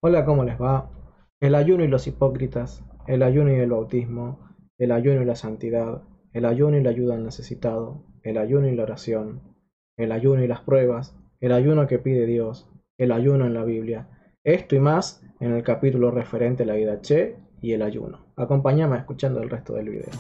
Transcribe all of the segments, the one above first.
Hola, ¿cómo les va? El ayuno y los hipócritas, el ayuno y el bautismo, el ayuno y la santidad, el ayuno y la ayuda al necesitado, el ayuno y la oración, el ayuno y las pruebas, el ayuno que pide Dios, el ayuno en la Biblia. Esto y más en el capítulo referente a la vida Che y el ayuno. Acompáñame escuchando el resto del video.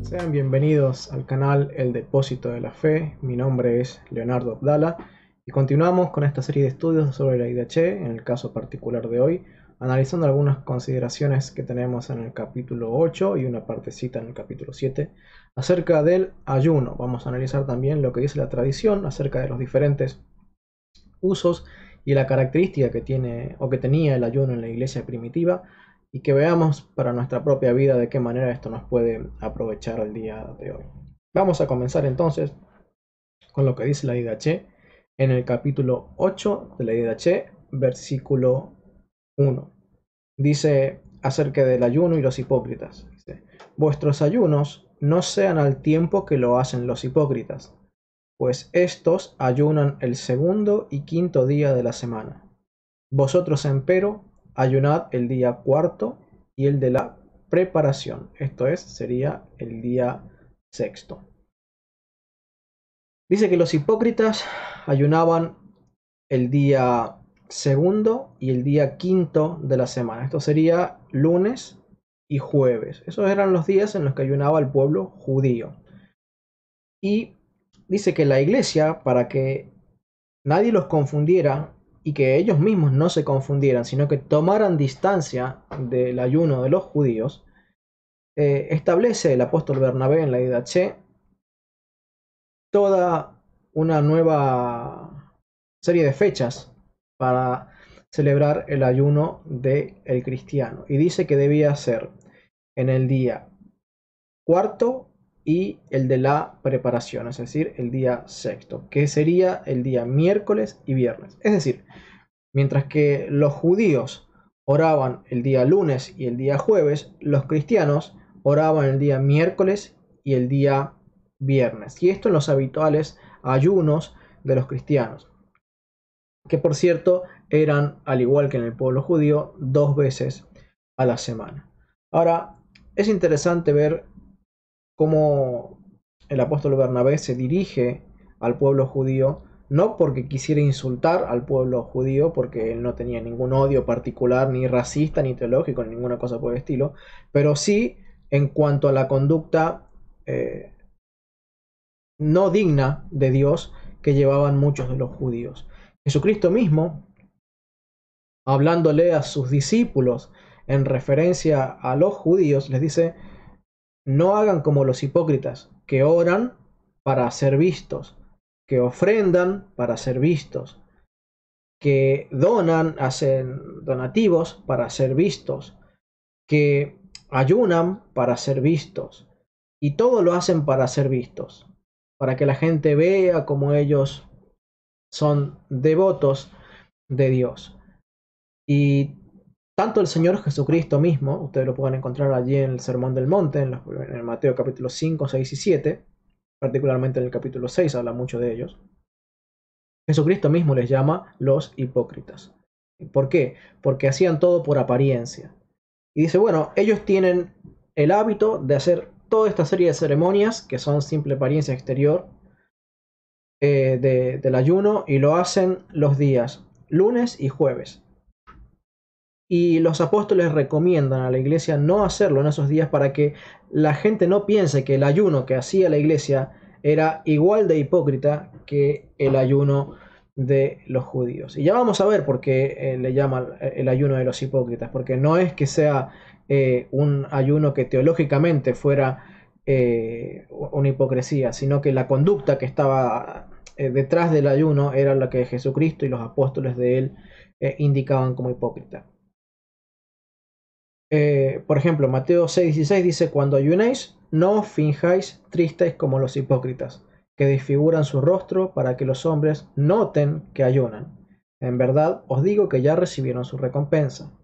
Sean bienvenidos al canal El Depósito de la Fe. Mi nombre es Leonardo Abdala y continuamos con esta serie de estudios sobre la IDH, en el caso particular de hoy, analizando algunas consideraciones que tenemos en el capítulo 8 y una partecita en el capítulo 7 acerca del ayuno. Vamos a analizar también lo que dice la tradición acerca de los diferentes usos y la característica que tiene o que tenía el ayuno en la iglesia primitiva, y que veamos para nuestra propia vida de qué manera esto nos puede aprovechar el día de hoy. Vamos a comenzar entonces con lo que dice la IDH en el capítulo 8 de la IDH, versículo 1. Dice acerca del ayuno y los hipócritas. Dice: vuestros ayunos no sean al tiempo que lo hacen los hipócritas, pues éstos ayunan el segundo y quinto día de la semana. Vosotros, empero, ayunad el día cuarto y el de la preparación. Esto es, sería el día sexto. Dice que los hipócritas ayunaban el día segundo y el día quinto de la semana. Esto sería lunes y jueves. Esos eran los días en los que ayunaba el pueblo judío. Y dice que la iglesia, para que nadie los confundiera y que ellos mismos no se confundieran, sino que tomaran distancia del ayuno de los judíos, establece el apóstol Bernabé en la IDH toda una nueva serie de fechas para celebrar el ayuno del cristiano. Y dice que debía ser en el día cuarto y el de la preparación, es decir, el día sexto, que sería el día miércoles y viernes. Es decir, mientras que los judíos oraban el día lunes y el día jueves, los cristianos oraban el día miércoles y el día viernes. Y esto en los habituales ayunos de los cristianos, que por cierto eran, al igual que en el pueblo judío, 2 veces a la semana. Ahora, es interesante ver cómo el apóstol Bernabé se dirige al pueblo judío, no porque quisiera insultar al pueblo judío, porque él no tenía ningún odio particular, ni racista, ni teológico, ni ninguna cosa por el estilo, pero sí en cuanto a la conducta no digna de Dios que llevaban muchos de los judíos. Jesucristo mismo, hablándole a sus discípulos en referencia a los judíos, les dice: no hagan como los hipócritas, que oran para ser vistos, que ofrendan para ser vistos, que donan, hacen donativos para ser vistos, que ayunan para ser vistos, y todo lo hacen para ser vistos, para que la gente vea cómo ellos son devotos de Dios. Y tanto el Señor Jesucristo mismo, ustedes lo pueden encontrar allí en el Sermón del Monte, en Mateo capítulo 5, 6 y 7, particularmente en el capítulo 6 habla mucho de ellos. Jesucristo mismo les llama los hipócritas. ¿Por qué? Porque hacían todo por apariencia. Y dice, bueno, ellos tienen el hábito de hacer toda esta serie de ceremonias que son simple apariencia exterior del ayuno, y lo hacen los días lunes y jueves. Y los apóstoles recomiendan a la iglesia no hacerlo en esos días para que la gente no piense que el ayuno que hacía la iglesia era igual de hipócrita que el ayuno de los judíos. Y ya vamos a ver por qué le llaman el ayuno de los hipócritas, porque no es que sea un ayuno que teológicamente fuera una hipocresía, sino que la conducta que estaba detrás del ayuno era la que Jesucristo y los apóstoles de él indicaban como hipócrita. Por ejemplo, Mateo 6:16 dice: cuando ayunéis, no os finjáis tristes como los hipócritas, que desfiguran su rostro para que los hombres noten que ayunan. En verdad os digo que ya recibieron su recompensa.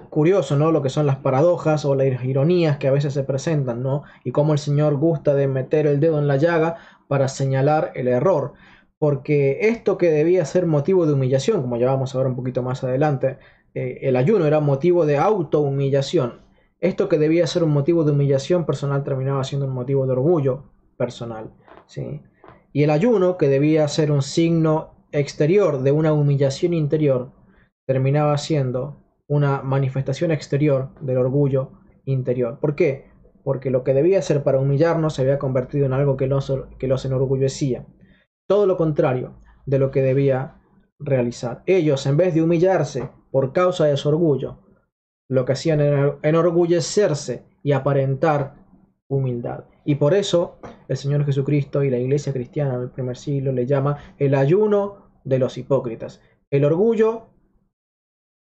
curioso, ¿no? Lo que son las paradojas o las ironías que a veces se presentan, ¿no? Y cómo el Señor gusta de meter el dedo en la llaga para señalar el error. Porque esto que debía ser motivo de humillación, como ya vamos a ver un poquito más adelante, el ayuno era motivo de autohumillación. Esto que debía ser un motivo de humillación personal terminaba siendo un motivo de orgullo personal, ¿sí? Y el ayuno, que debía ser un signo exterior de una humillación interior, terminaba siendo una manifestación exterior del orgullo interior. ¿Por qué? Porque lo que debía ser para humillarnos se había convertido en algo que los enorgullecía. Todo lo contrario de lo que debía realizar. Ellos, en vez de humillarse por causa de su orgullo, lo que hacían era enorgullecerse y aparentar humildad. Y por eso el Señor Jesucristo y la iglesia cristiana del primer siglo le llama el ayuno de los hipócritas. El orgullo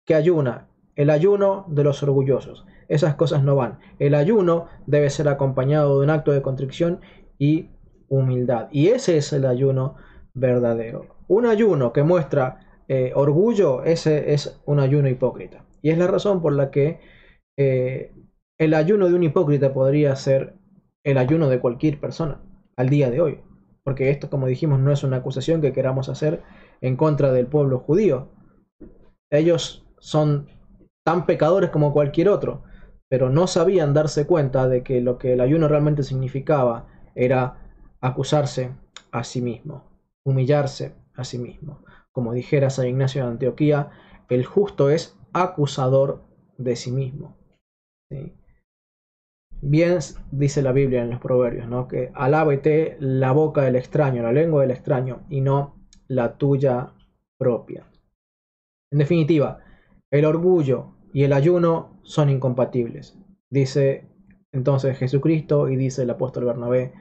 que ayuna, el ayuno de los orgullosos. Esas cosas no van. El ayuno debe ser acompañado de un acto de contrición y humildad. Y ese es el ayuno verdadero. Un ayuno que muestra orgullo, ese es un ayuno hipócrita. Y es la razón por la que el ayuno de un hipócrita podría ser el ayuno de cualquier persona al día de hoy. Porque esto, como dijimos, no es una acusación que queramos hacer en contra del pueblo judío. Ellos son tan pecadores como cualquier otro, pero no sabían darse cuenta de que lo que el ayuno realmente significaba era acusarse a sí mismo, humillarse a sí mismo. Como dijera San Ignacio de Antioquía, el justo es acusador de sí mismo. ¿Sí? Bien dice la Biblia en los Proverbios, ¿no? Que alábete la boca del extraño, la lengua del extraño, y no la tuya propia. En definitiva, el orgullo y el ayuno son incompatibles, dice entonces Jesucristo y dice el apóstol Bernabé.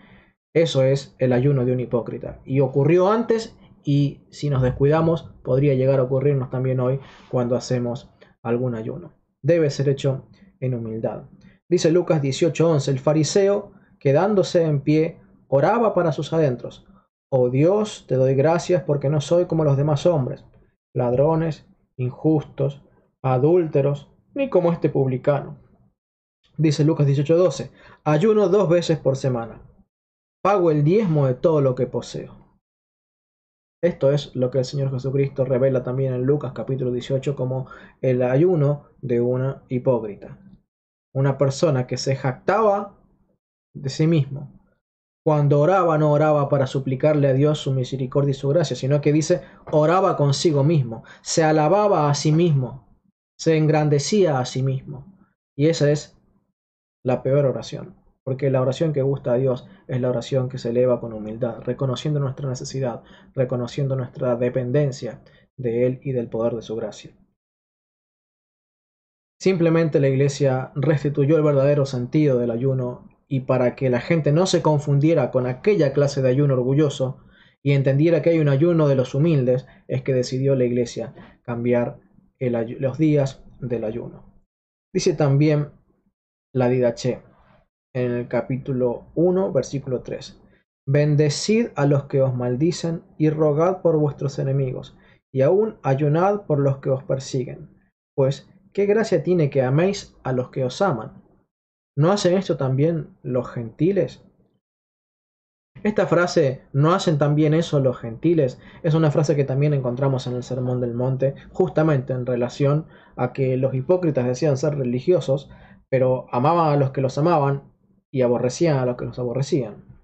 Eso es el ayuno de un hipócrita. Y ocurrió antes, y si nos descuidamos, podría llegar a ocurrirnos también hoy cuando hacemos algún ayuno. Debe ser hecho en humildad. Dice Lucas 18:11, el fariseo, quedándose en pie, oraba para sus adentros. Oh Dios, te doy gracias porque no soy como los demás hombres, ladrones, injustos, adúlteros, ni como este publicano. Dice Lucas 18:12, ayuno 2 veces por semana, pago el diezmo de todo lo que poseo. Esto es lo que el Señor Jesucristo revela también en Lucas capítulo 18 como el ayuno de una hipócrita. Una persona que se jactaba de sí mismo. Cuando oraba, no oraba para suplicarle a Dios su misericordia y su gracia, sino que dice, oraba consigo mismo, se alababa a sí mismo, se engrandecía a sí mismo. Y esa es la peor oración, porque la oración que gusta a Dios es la oración que se eleva con humildad, reconociendo nuestra necesidad, reconociendo nuestra dependencia de Él y del poder de su gracia. Simplemente la iglesia restituyó el verdadero sentido del ayuno, y para que la gente no se confundiera con aquella clase de ayuno orgulloso y entendiera que hay un ayuno de los humildes, es que decidió la iglesia cambiar los días del ayuno. Dice también la Didaché en el capítulo 1, versículo 3. Bendecid a los que os maldicen y rogad por vuestros enemigos, y aún ayunad por los que os persiguen, pues ¿qué gracia tiene que améis a los que os aman? ¿No hacen esto también los gentiles? Esta frase, ¿no hacen también eso los gentiles?, es una frase que también encontramos en el Sermón del Monte, justamente en relación a que los hipócritas decían ser religiosos, pero amaban a los que los amaban y aborrecían a los que los aborrecían.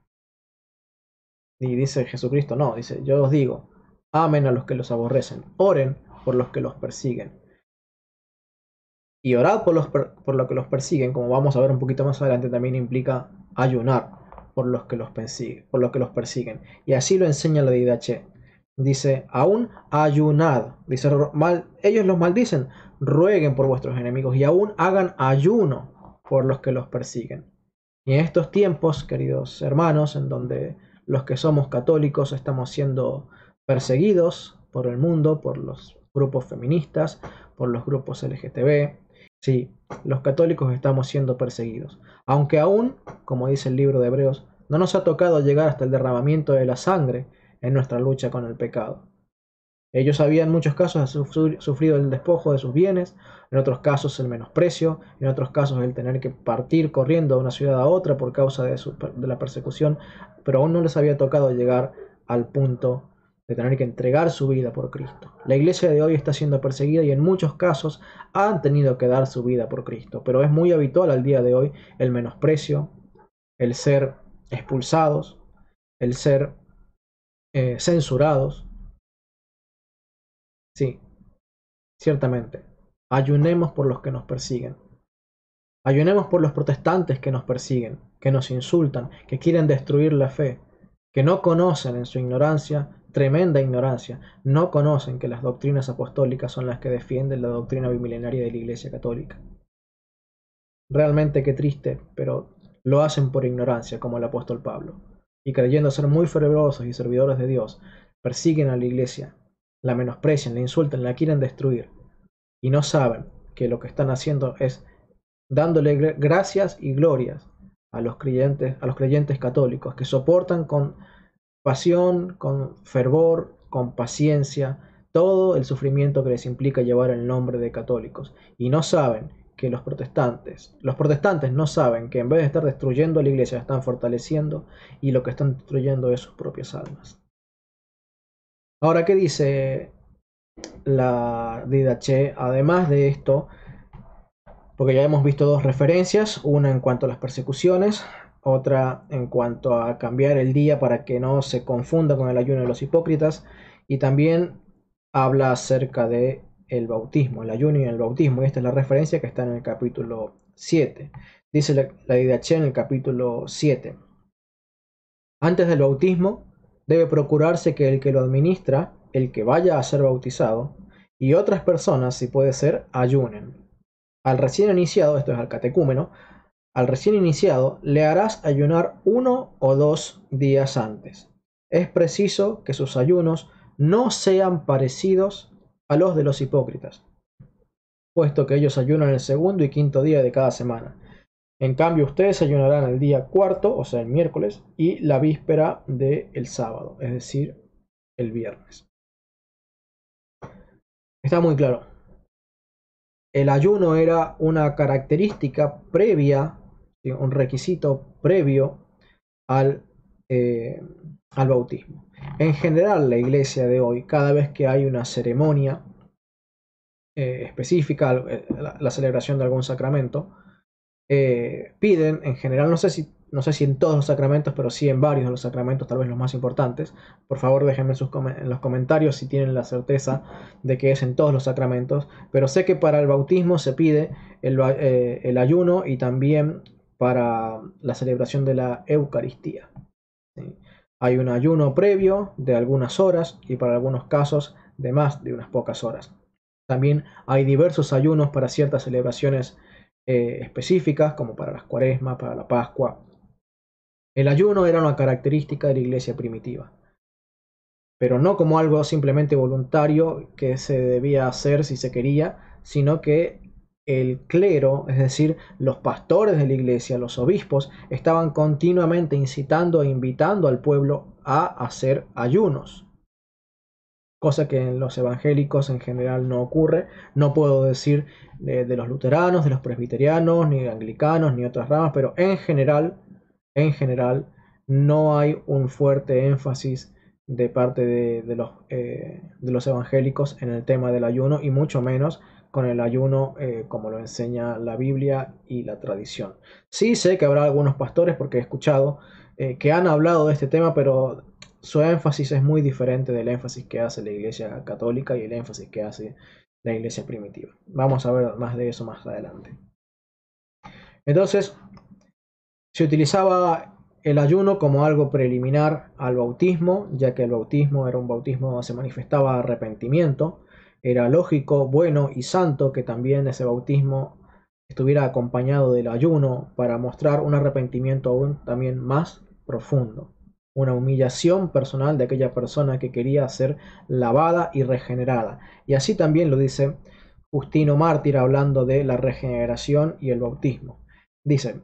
Y dice Jesucristo, no, dice, yo os digo, amen a los que los aborrecen, oren por los que los persiguen. Y orar por lo que los persiguen, como vamos a ver un poquito más adelante, también implica ayunar por los que los persiguen. Y así lo enseña la Didaché. Dice, aún ayunad. Dice, ellos los maldicen, rueguen por vuestros enemigos y aún hagan ayuno por los que los persiguen. Y en estos tiempos, queridos hermanos, en donde los que somos católicos estamos siendo perseguidos por el mundo, por los grupos feministas, por los grupos LGTB, sí, los católicos estamos siendo perseguidos. Aunque aún, como dice el libro de Hebreos, no nos ha tocado llegar hasta el derramamiento de la sangre en nuestra lucha con el pecado. Ellos habían en muchos casos sufrido el despojo de sus bienes, en otros casos el menosprecio, en otros casos el tener que partir corriendo de una ciudad a otra por causa de la persecución, pero aún no les había tocado llegar al punto de tener que entregar su vida por Cristo. La iglesia de hoy está siendo perseguida y en muchos casos han tenido que dar su vida por Cristo, pero es muy habitual al día de hoy el menosprecio, el ser expulsados, el ser censurados. Sí, ciertamente. Ayunemos por los que nos persiguen. Ayunemos por los protestantes que nos persiguen, que nos insultan, que quieren destruir la fe, que no conocen en su ignorancia, tremenda ignorancia, no conocen que las doctrinas apostólicas son las que defienden la doctrina bimilenaria de la Iglesia Católica. Realmente qué triste, pero lo hacen por ignorancia, como el apóstol Pablo, y creyendo ser muy fervorosos y servidores de Dios, persiguen a la Iglesia, la menosprecian, la insultan, la quieren destruir, y no saben que lo que están haciendo es dándole gracias y glorias a los creyentes católicos, que soportan con pasión, con fervor, con paciencia, todo el sufrimiento que les implica llevar el nombre de católicos. Y no saben que los protestantes no saben que en vez de estar destruyendo a la iglesia, la están fortaleciendo, y lo que están destruyendo es sus propias almas. Ahora, ¿qué dice la Didache? Además de esto, porque ya hemos visto dos referencias, una en cuanto a las persecuciones, otra en cuanto a cambiar el día para que no se confunda con el ayuno de los hipócritas, y también habla acerca de el bautismo, el ayuno y el bautismo, y esta es la referencia que está en el capítulo 7. Dice la Didache en el capítulo 7: antes del bautismo debe procurarse que el que lo administra, el que vaya a ser bautizado, y otras personas, si puede ser, ayunen. Al recién iniciado, esto es al catecúmeno, al recién iniciado le harás ayunar 1 o 2 días antes. Es preciso que sus ayunos no sean parecidos a los de los hipócritas, puesto que ellos ayunan el segundo y quinto día de cada semana. En cambio, ustedes ayunarán el día cuarto, o sea, el miércoles, y la víspera del sábado, es decir, el viernes. Está muy claro. El ayuno era una característica previa, un requisito previo al bautismo. En general, la iglesia de hoy, cada vez que hay una ceremonia específica, la celebración de algún sacramento, piden en general, no sé si en todos los sacramentos, pero sí en varios de los sacramentos, tal vez los más importantes. Por favor, déjenme en los comentarios si tienen la certeza de que es en todos los sacramentos, pero sé que para el bautismo se pide el ayuno, y también para la celebración de la Eucaristía. ¿Sí? Hay un ayuno previo de algunas horas, y para algunos casos de más de unas pocas horas. También hay diversos ayunos para ciertas celebraciones específicas, como para las Cuaresmas, para la Pascua. El ayuno era una característica de la iglesia primitiva, pero no como algo simplemente voluntario que se debía hacer si se quería, sino que el clero, es decir, los pastores de la iglesia, los obispos, estaban continuamente incitando e invitando al pueblo a hacer ayunos, cosa que en los evangélicos en general no ocurre. No puedo decir de los luteranos, de los presbiterianos, ni de anglicanos, ni otras ramas, pero en general no hay un fuerte énfasis de parte de los evangélicos en el tema del ayuno, y mucho menos con el ayuno como lo enseña la Biblia y la tradición. Sí sé que habrá algunos pastores, porque he escuchado que han hablado de este tema, pero su énfasis es muy diferente del énfasis que hace la Iglesia Católica y el énfasis que hace la Iglesia primitiva. Vamos a ver más de eso más adelante. Entonces, se utilizaba el ayuno como algo preliminar al bautismo, ya que el bautismo era un bautismo donde se manifestaba arrepentimiento. Era lógico, bueno y santo que también ese bautismo estuviera acompañado del ayuno, para mostrar un arrepentimiento aún también más profundo, una humillación personal de aquella persona que quería ser lavada y regenerada. Y así también lo dice Justino Mártir, hablando de la regeneración y el bautismo. Dice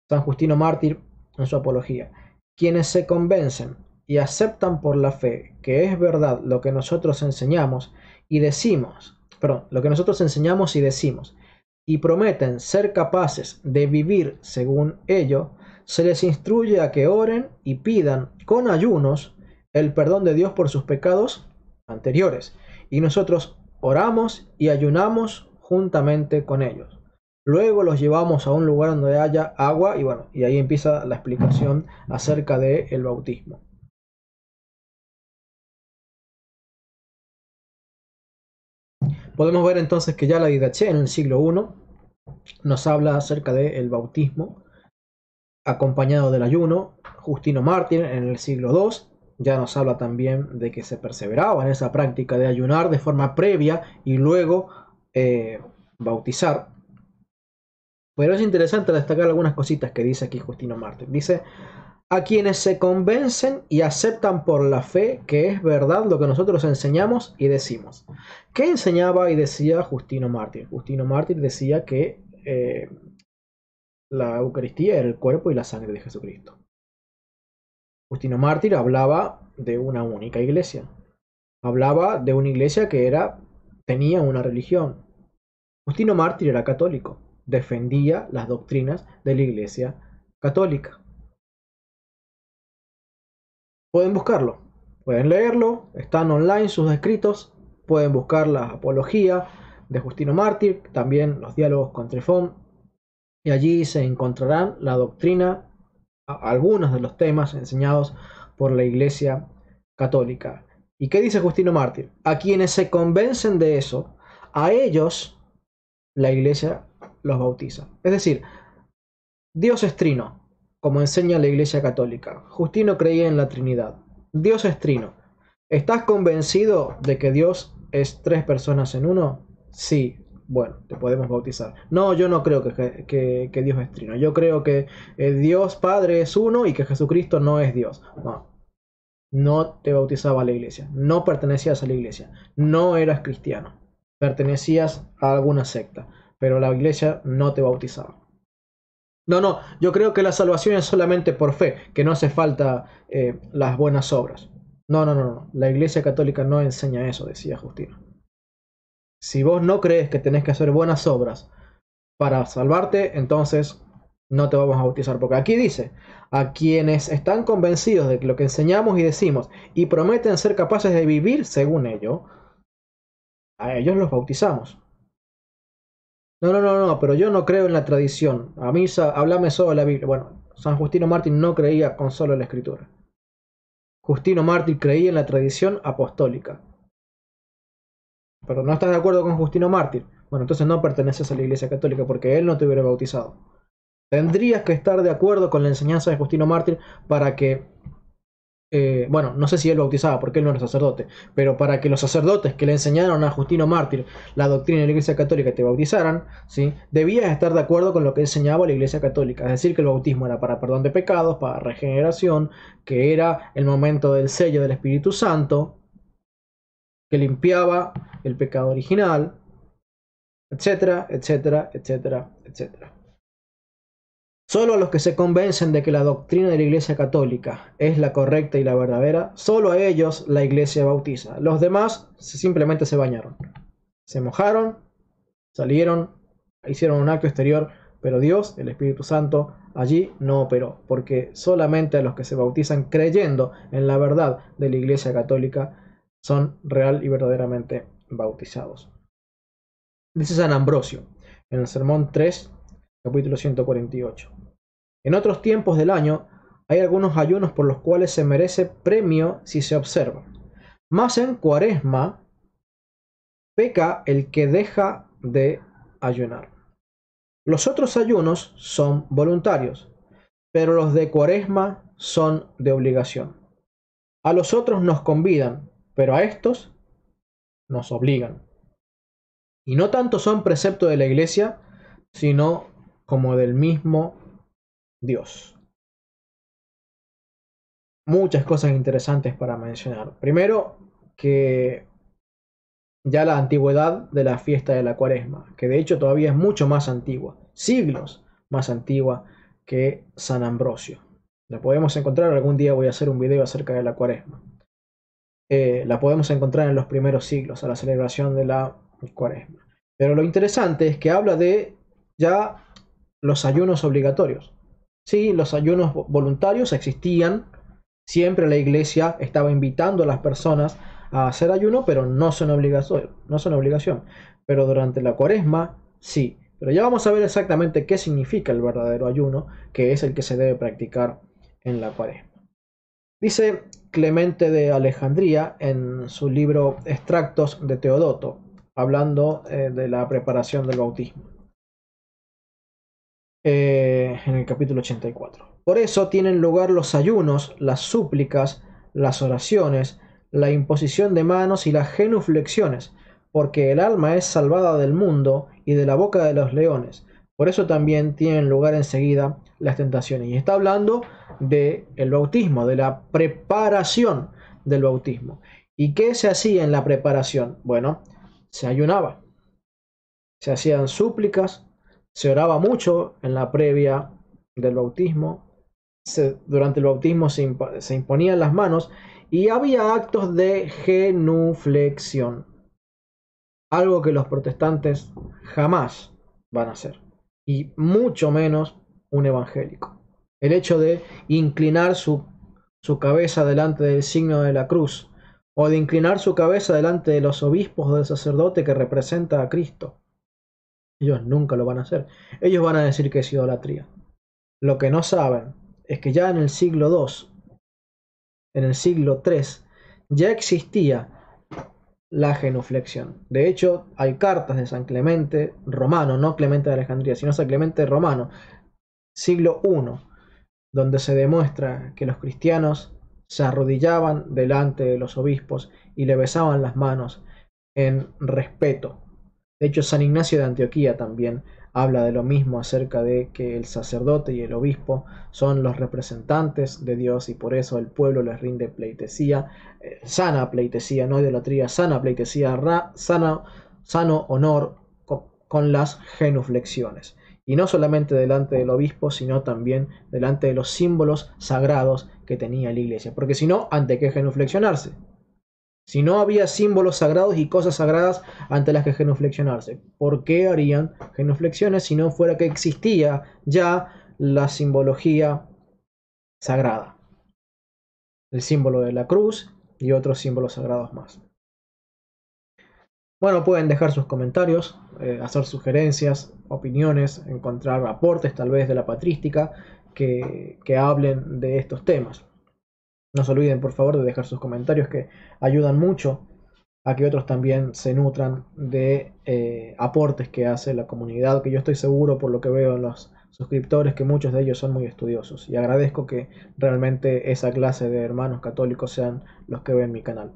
San Justino Mártir en su apología: quienes se convencen y aceptan por la fe que es verdad lo que nosotros enseñamos y decimos, lo que nosotros enseñamos y decimos, y prometen ser capaces de vivir según ello, se les instruye a que oren y pidan con ayunos el perdón de Dios por sus pecados anteriores. Y nosotros oramos y ayunamos juntamente con ellos. Luego los llevamos a un lugar donde haya agua y bueno, y ahí empieza la explicación acerca del bautismo. Podemos ver entonces que ya la Didaché en el siglo I nos habla acerca del bautismo acompañado del ayuno. Justino Mártir en el siglo II ya nos habla también de que se perseveraba en esa práctica de ayunar de forma previa y luego bautizar. Pero es interesante destacar algunas cositas que dice aquí Justino Mártir. Dice: a quienes se convencen y aceptan por la fe que es verdad lo que nosotros enseñamos y decimos. ¿Qué enseñaba y decía Justino Mártir? Justino Mártir decía que la Eucaristía era el cuerpo y la sangre de Jesucristo. Justino Mártir hablaba de una única iglesia. Hablaba de una iglesia que tenía una religión. Justino Mártir era católico. Defendía las doctrinas de la iglesia católica. Pueden buscarlo, pueden leerlo, están online sus escritos, pueden buscar la apología de Justino Mártir, también los diálogos con Trifón, y allí se encontrarán la doctrina, algunos de los temas enseñados por la Iglesia Católica. ¿Y qué dice Justino Mártir? A quienes se convencen de eso, a ellos la Iglesia los bautiza. Es decir, Dios es trino, como enseña la Iglesia Católica. Justino creía en la Trinidad. Dios es trino. ¿Estás convencido de que Dios es tres personas en uno? Sí. Bueno, te podemos bautizar. No, yo no creo que Dios es trino. Yo creo que Dios Padre es uno y que Jesucristo no es Dios. No. No te bautizaba a la iglesia. No pertenecías a la iglesia. No eras cristiano. Pertenecías a alguna secta. Pero la iglesia no te bautizaba. No, yo creo que la salvación es solamente por fe, que no hace falta las buenas obras. No, la Iglesia Católica no enseña eso, decía Justino. Si vos no crees que tenés que hacer buenas obras para salvarte, entonces no te vamos a bautizar. Porque aquí dice, a quienes están convencidos de que lo que enseñamos y decimos y prometen ser capaces de vivir según ello, a ellos los bautizamos. No, pero yo no creo en la tradición. A mí háblame solo de la Biblia. Bueno, San Justino Mártir no creía con solo la Escritura. Justino Mártir creía en la tradición apostólica. Pero no estás de acuerdo con Justino Mártir. Bueno, entonces no perteneces a la Iglesia Católica porque él no te hubiera bautizado. Tendrías que estar de acuerdo con la enseñanza de Justino Mártir para que bueno, no sé si él bautizaba porque él no era sacerdote, pero para que los sacerdotes que le enseñaron a Justino Mártir la doctrina de la Iglesia Católica te bautizaran, ¿sí? Debías estar de acuerdo con lo que enseñaba la Iglesia Católica, es decir, que el bautismo era para perdón de pecados, para regeneración, que era el momento del sello del Espíritu Santo, que limpiaba el pecado original, etcétera, etcétera, etcétera, etcétera. Solo a los que se convencen de que la doctrina de la Iglesia Católica es la correcta y la verdadera, solo a ellos la Iglesia bautiza. Los demás simplemente se bañaron. Se mojaron, salieron, hicieron un acto exterior, pero Dios, el Espíritu Santo, allí no operó, porque solamente a los que se bautizan creyendo en la verdad de la Iglesia Católica son real y verdaderamente bautizados. Dice San Ambrosio en el Sermón 3, capítulo 148. En otros tiempos del año hay algunos ayunos por los cuales se merece premio si se observa. Mas en Cuaresma peca el que deja de ayunar. Los otros ayunos son voluntarios, pero los de Cuaresma son de obligación. A los otros nos convidan, pero a estos nos obligan. Y no tanto son precepto de la Iglesia, sino como del mismo Dios. Muchas cosas interesantes para mencionar. Primero, que ya la antigüedad de la fiesta de la Cuaresma, que de hecho todavía es mucho más antigua, siglos más antigua que San Ambrosio. La podemos encontrar, algún día voy a hacer un video acerca de la Cuaresma. La podemos encontrar en los primeros siglos, a la celebración de la Cuaresma. Pero lo interesante es que habla de ya los ayunos obligatorios. Sí, los ayunos voluntarios existían, siempre la iglesia estaba invitando a las personas a hacer ayuno, pero no son obligación. Pero durante la Cuaresma, sí. Pero ya vamos a ver exactamente qué significa el verdadero ayuno, que es el que se debe practicar en la Cuaresma. Dice Clemente de Alejandría en su libro Extractos de Teodoto, hablando de la preparación del bautismo, en el capítulo 84. Por eso tienen lugar los ayunos, las súplicas, las oraciones, la imposición de manos y las genuflexiones, porque el alma es salvada del mundo y de la boca de los leones. Por eso también tienen lugar enseguida las tentaciones. Y está hablando del bautismo, de la preparación del bautismo. ¿Y qué se hacía en la preparación? Bueno, se ayunaba, se hacían súplicas, se oraba mucho en la previa del bautismo, durante el bautismo se imponían las manos y había actos de genuflexión, algo que los protestantes jamás van a hacer, y mucho menos un evangélico. El hecho de inclinar su cabeza delante del signo de la cruz, o de inclinar su cabeza delante de los obispos o del sacerdote que representa a Cristo. Ellos nunca lo van a hacer. Ellos van a decir que es idolatría. Lo que no saben es que ya en el siglo II, en el siglo III, ya existía la genuflexión. De hecho, hay cartas de San Clemente Romano, no Clemente de Alejandría, sino San Clemente Romano, siglo I, donde se demuestra que los cristianos se arrodillaban delante de los obispos y le besaban las manos en respeto. De hecho, San Ignacio de Antioquía también habla de lo mismo acerca de que el sacerdote y el obispo son los representantes de Dios y por eso el pueblo les rinde pleitesía, sana pleitesía, no idolatría, sana pleitesía, sano honor con las genuflexiones. Y no solamente delante del obispo, sino también delante de los símbolos sagrados que tenía la iglesia. Porque si no, ¿ante qué genuflexionarse? Si no había símbolos sagrados y cosas sagradas ante las que genuflexionarse, ¿por qué harían genuflexiones si no fuera que existía ya la simbología sagrada? El símbolo de la cruz y otros símbolos sagrados más. Bueno, pueden dejar sus comentarios, hacer sugerencias, opiniones, encontrar aportes tal vez de la patrística que hablen de estos temas. No se olviden por favor de dejar sus comentarios que ayudan mucho a que otros también se nutran de aportes que hace la comunidad, que yo estoy seguro por lo que veo en los suscriptores que muchos de ellos son muy estudiosos y agradezco que realmente esa clase de hermanos católicos sean los que ven mi canal.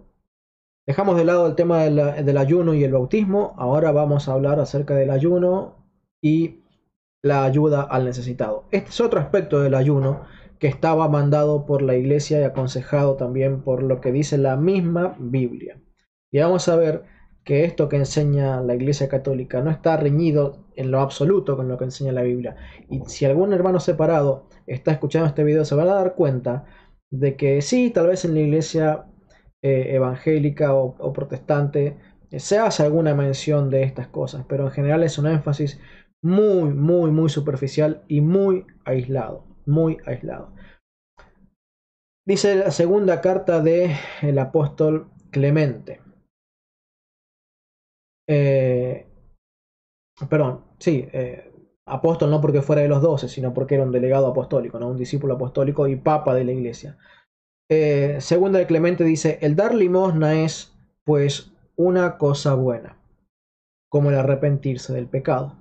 Dejamos de lado el tema del ayuno y el bautismo, ahora vamos a hablar acerca del ayuno y la ayuda al necesitado. Este es otro aspecto del ayuno que estaba mandado por la iglesia y aconsejado también por lo que dice la misma Biblia. Y vamos a ver que esto que enseña la iglesia católica no está reñido en lo absoluto con lo que enseña la Biblia. Y si algún hermano separado está escuchando este video, se van a dar cuenta de que sí, tal vez en la iglesia evangélica o protestante se hace alguna mención de estas cosas, pero en general es un énfasis muy superficial y muy aislado, muy aislado. Dice la segunda carta del apóstol Clemente. Perdón, sí, apóstol no porque fuera de los 12, sino porque era un delegado apostólico, ¿no? Un discípulo apostólico y papa de la iglesia. Segunda de Clemente dice, el dar limosna es, pues, una cosa buena, como el arrepentirse del pecado.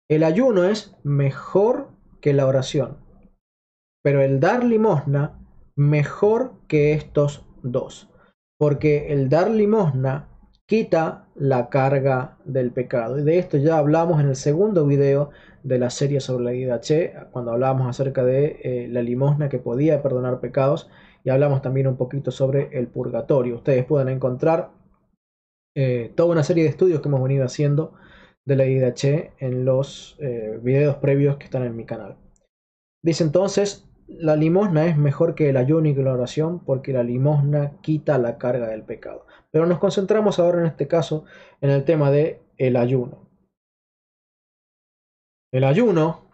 El ayuno es mejor que la oración, pero el dar limosna mejor que estos dos, porque el dar limosna quita la carga del pecado. Y de esto ya hablamos en el segundo video de la serie sobre la IDH, cuando hablábamos acerca de la limosna que podía perdonar pecados, y hablamos también un poquito sobre el purgatorio. Ustedes pueden encontrar toda una serie de estudios que hemos venido haciendo de la IDH en los videos previos que están en mi canal. Dice entonces, la limosna es mejor que el ayuno y que la oración porque la limosna quita la carga del pecado. Pero nos concentramos ahora en este caso en el tema de el ayuno. El ayuno,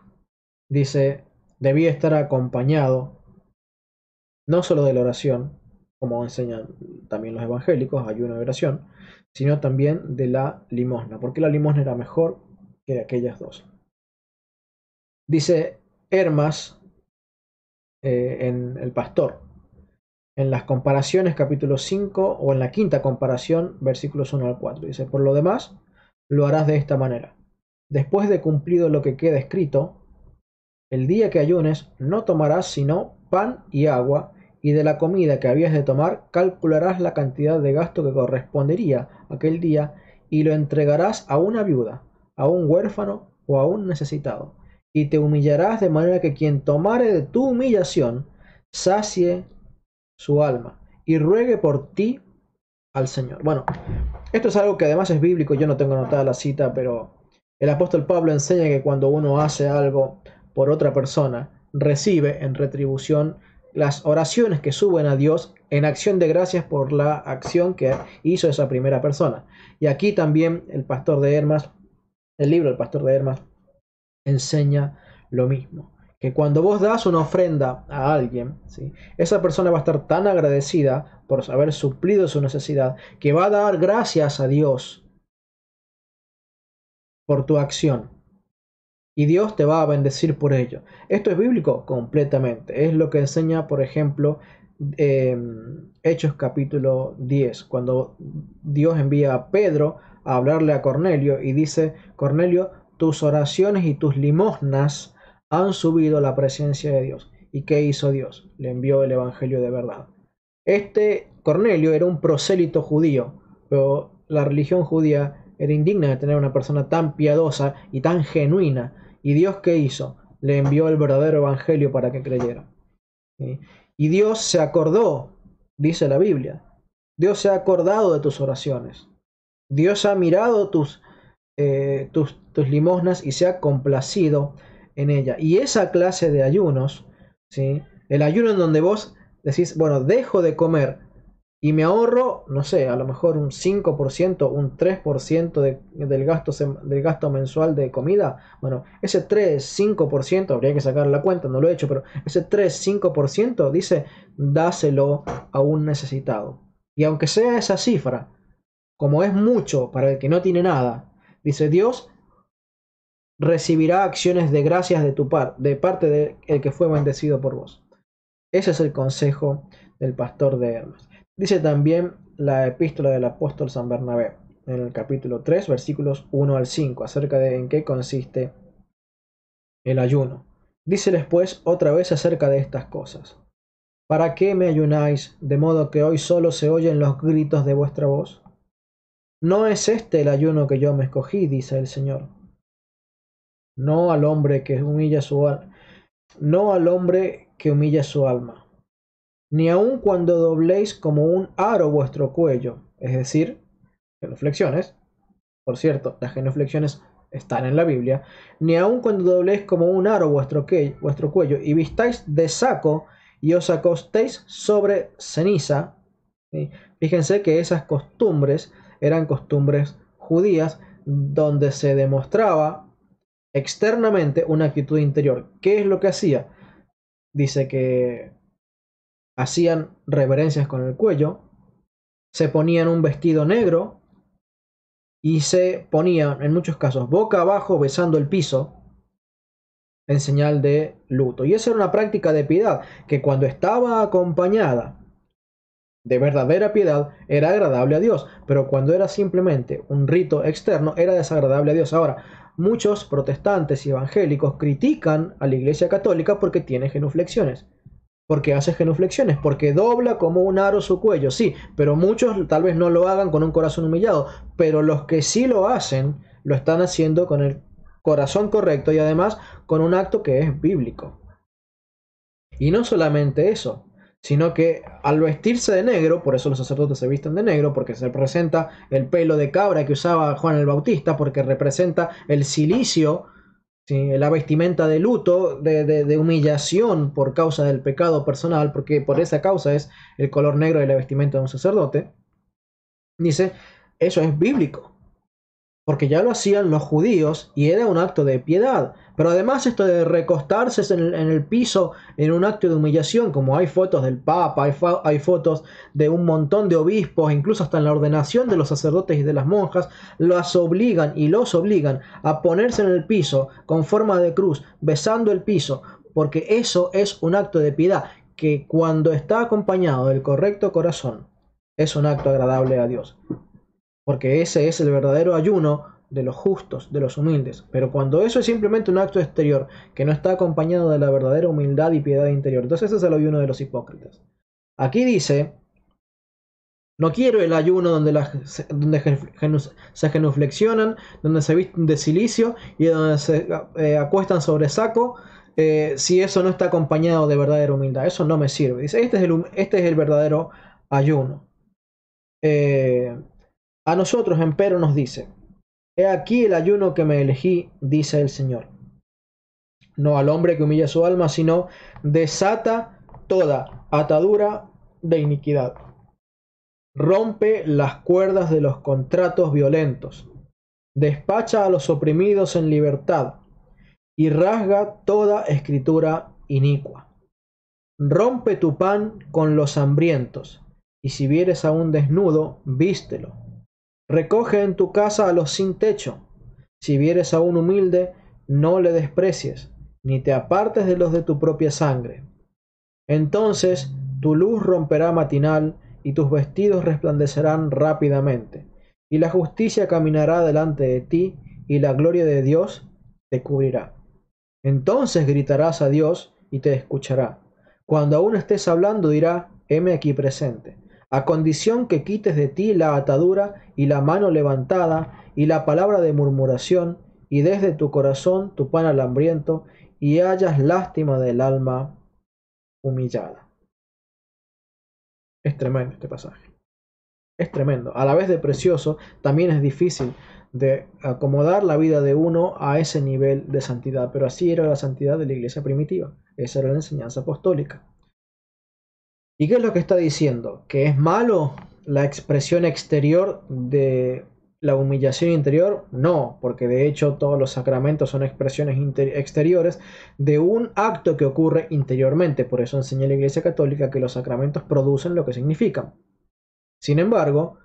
dice, debía estar acompañado no solo de la oración, como enseñan también los evangélicos, ayuno y oración, sino también de la limosna, porque la limosna era mejor que aquellas dos. Dice Hermas en El Pastor, en las comparaciones capítulo 5 o en la quinta comparación, versículos 1 al 4. Dice, por lo demás, lo harás de esta manera. Después de cumplido lo que queda escrito, el día que ayunes no tomarás sino pan y agua, y de la comida que habías de tomar calcularás la cantidad de gasto que correspondería aquel día y lo entregarás a una viuda, a un huérfano o a un necesitado. Y te humillarás de manera que quien tomare de tu humillación sacie su alma y ruegue por ti al Señor. Bueno, esto es algo que además es bíblico, yo no tengo anotada la cita, pero el apóstol Pablo enseña que cuando uno hace algo por otra persona, recibe en retribución las oraciones que suben a Dios en acción de gracias por la acción que hizo esa primera persona. Y aquí también el pastor de Hermas, el libro del pastor de Hermas, enseña lo mismo. Que cuando vos das una ofrenda a alguien, ¿sí?, esa persona va a estar tan agradecida por haber suplido su necesidad que va a dar gracias a Dios por tu acción. Y Dios te va a bendecir por ello. ¿Esto es bíblico? Completamente. Es lo que enseña, por ejemplo, Hechos capítulo 10, cuando Dios envía a Pedro a hablarle a Cornelio y dice, Cornelio, tus oraciones y tus limosnas han subido a la presencia de Dios. ¿Y qué hizo Dios? Le envió el evangelio de verdad. Este Cornelio era un prosélito judío, pero la religión judía era indigna de tener una persona tan piadosa y tan genuina. ¿Y Dios qué hizo? Le envió el verdadero evangelio para que creyera. ¿Sí? Y Dios se acordó, dice la Biblia, Dios se ha acordado de tus oraciones. Dios ha mirado tus limosnas y se ha complacido en ella. Y esa clase de ayunos, ¿sí?, el ayuno en donde vos decís, bueno, dejo de comer y me ahorro, no sé, a lo mejor un 5%, un 3% del gasto mensual de comida. Bueno, ese 3-5%, habría que sacar la cuenta, no lo he hecho, pero ese 3-5% dice, dáselo a un necesitado. Y aunque sea esa cifra, como es mucho para el que no tiene nada, dice Dios, recibirá acciones de gracias de parte del que fue bendecido por vos. Ese es el consejo del pastor de Hermas. Dice también la epístola del apóstol San Bernabé, en el capítulo 3, versículos 1 al 5, acerca de en qué consiste el ayuno. Díceles pues otra vez acerca de estas cosas. ¿Para qué me ayunáis, de modo que hoy solo se oyen los gritos de vuestra voz? No es este el ayuno que yo me escogí, dice el Señor. No al hombre que humilla su alma, no al hombre que humilla su alma, ni aun cuando dobléis como un aro vuestro cuello, es decir, genuflexiones. Por cierto, las genuflexiones están en la Biblia. Ni aun cuando dobléis como un aro vuestro cuello y vistáis de saco y os acostéis sobre ceniza. ¿Sí? Fíjense que esas costumbres eran costumbres judías donde se demostraba externamente una actitud interior. ¿Qué es lo que hacía? Dice que hacían reverencias con el cuello, se ponían un vestido negro y se ponían, en muchos casos, boca abajo besando el piso en señal de luto. Y esa era una práctica de piedad que cuando estaba acompañada de verdadera piedad era agradable a Dios, pero cuando era simplemente un rito externo era desagradable a Dios. Ahora, muchos protestantes y evangélicos critican a la Iglesia Católica porque tiene genuflexiones. Porque hace genuflexiones, porque dobla como un aro su cuello, sí, pero muchos tal vez no lo hagan con un corazón humillado, pero los que sí lo hacen, lo están haciendo con el corazón correcto y además con un acto que es bíblico. Y no solamente eso, sino que al vestirse de negro, por eso los sacerdotes se visten de negro, porque se representa el pelo de cabra que usaba Juan el Bautista, porque representa el cilicio ¿sí? La vestimenta de luto, de humillación por causa del pecado personal, porque por esa causa es el color negro de la vestimenta de un sacerdote. Dice, eso es bíblico, porque ya lo hacían los judíos y era un acto de piedad. Pero además esto de recostarse en el piso en un acto de humillación, como hay fotos del Papa, hay fotos de un montón de obispos, incluso hasta en la ordenación de los sacerdotes y de las monjas, los obligan a ponerse en el piso con forma de cruz, besando el piso, porque eso es un acto de piedad, que cuando está acompañado del correcto corazón, es un acto agradable a Dios, porque ese es el verdadero ayuno de los justos, de los humildes. Pero cuando eso es simplemente un acto exterior, que no está acompañado de la verdadera humildad y piedad interior, entonces ese es el ayuno de los hipócritas. Aquí dice, no quiero el ayuno donde se genuflexionan, donde se visten de cilicio y donde se acuestan sobre saco, si eso no está acompañado de verdadera humildad. Eso no me sirve. Dice, este es el verdadero ayuno. A nosotros, empero, nos dice, he aquí el ayuno que me elegí, dice el Señor. No al hombre que humilla su alma, sino desata toda atadura de iniquidad. Rompe las cuerdas de los contratos violentos. Despacha a los oprimidos en libertad y rasga toda escritura inicua. Rompe tu pan con los hambrientos, y si vieres a un desnudo, vístelo. Recoge en tu casa a los sin techo. Si vieres a un humilde, no le desprecies, ni te apartes de los de tu propia sangre. Entonces tu luz romperá matinal, y tus vestidos resplandecerán rápidamente, y la justicia caminará delante de ti, y la gloria de Dios te cubrirá. Entonces gritarás a Dios, y te escuchará. Cuando aún estés hablando, dirá, heme aquí presente, a condición que quites de ti la atadura y la mano levantada y la palabra de murmuración, y desde tu corazón tu pan al hambriento, y hayas lástima del alma humillada. Es tremendo este pasaje. Es tremendo. A la vez de precioso, también es difícil de acomodar la vida de uno a ese nivel de santidad. Pero así era la santidad de la iglesia primitiva. Esa era la enseñanza apostólica. ¿Y qué es lo que está diciendo? ¿Que es malo la expresión exterior de la humillación interior? No, porque de hecho todos los sacramentos son expresiones exteriores de un acto que ocurre interiormente. Por eso enseña la Iglesia Católica que los sacramentos producen lo que significan. Sin embargo,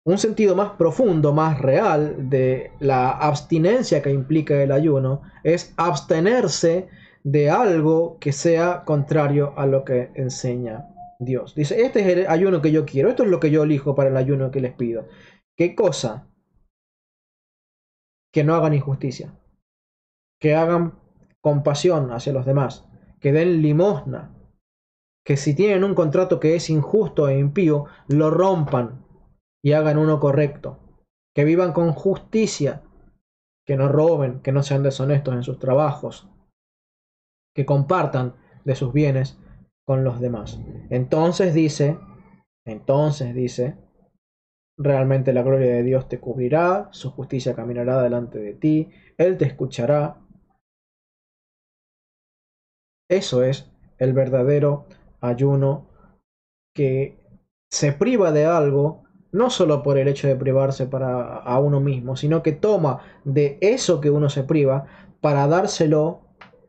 un sentido más profundo, más real de la abstinencia que implica el ayuno es abstenerse de algo que sea contrario a lo que enseña Dios. Dice, este es el ayuno que yo quiero, esto es lo que yo elijo para el ayuno que les pido. ¿Qué cosa? Que no hagan injusticia, que hagan compasión hacia los demás, que den limosna, que si tienen un contrato que es injusto e impío, lo rompan y hagan uno correcto, que vivan con justicia, que no roben, que no sean deshonestos en sus trabajos, que compartan de sus bienes con los demás. Entonces dice, realmente la gloria de Dios te cubrirá, su justicia caminará delante de ti, Él te escuchará. Eso es el verdadero ayuno, que se priva de algo, no solo por el hecho de privarse a uno mismo, sino que toma de eso que uno se priva para dárselo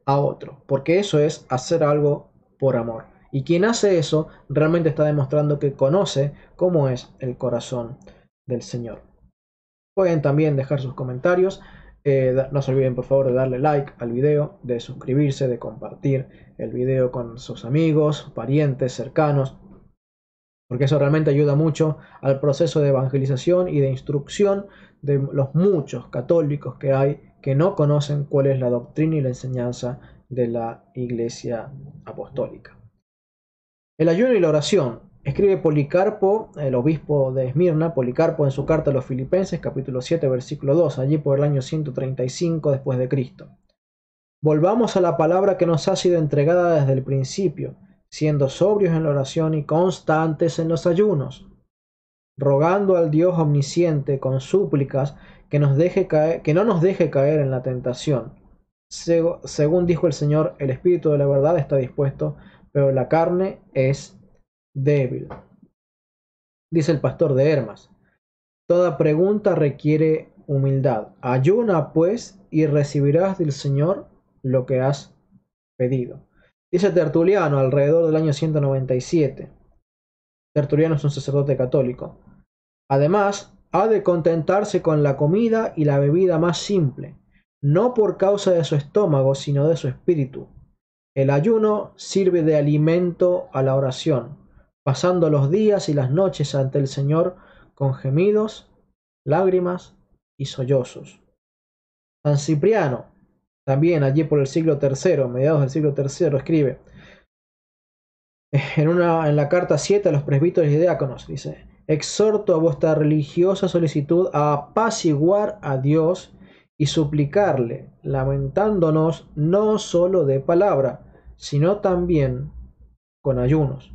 a otro, porque eso es hacer algo por amor. Y quien hace eso realmente está demostrando que conoce cómo es el corazón del Señor. Pueden también dejar sus comentarios. No se olviden por favor de darle like al video, de suscribirse, de compartir el video con sus amigos, parientes, cercanos, porque eso realmente ayuda mucho al proceso de evangelización y de instrucción de los muchos católicos que hay que no conocen cuál es la doctrina y la enseñanza de la Iglesia Apostólica. El ayuno y la oración. Escribe Policarpo, el obispo de Esmirna, Policarpo en su carta a los Filipenses, capítulo 7, versículo 2, allí por el año 135 después de Cristo. Volvamos a la palabra que nos ha sido entregada desde el principio, siendo sobrios en la oración y constantes en los ayunos, rogando al Dios omnisciente con súplicas que no nos deje caer en la tentación, Según dijo el Señor, el espíritu de la verdad está dispuesto, pero la carne es débil. Dice el pastor de Hermas: toda pregunta requiere humildad. Ayuna pues y recibirás del Señor lo que has pedido. Dice Tertuliano, alrededor del año 197. Tertuliano es un sacerdote católico. Además, ha de contentarse con la comida y la bebida más simple, no por causa de su estómago, sino de su espíritu. El ayuno sirve de alimento a la oración, pasando los días y las noches ante el Señor con gemidos, lágrimas y sollozos. San Cipriano, también allí por el siglo III, mediados del siglo III, escribe en la carta 7 a los presbíteros y diáconos, dice: exhorto a vuestra religiosa solicitud a apaciguar a Dios y suplicarle, lamentándonos no solo de palabra, sino también con ayunos,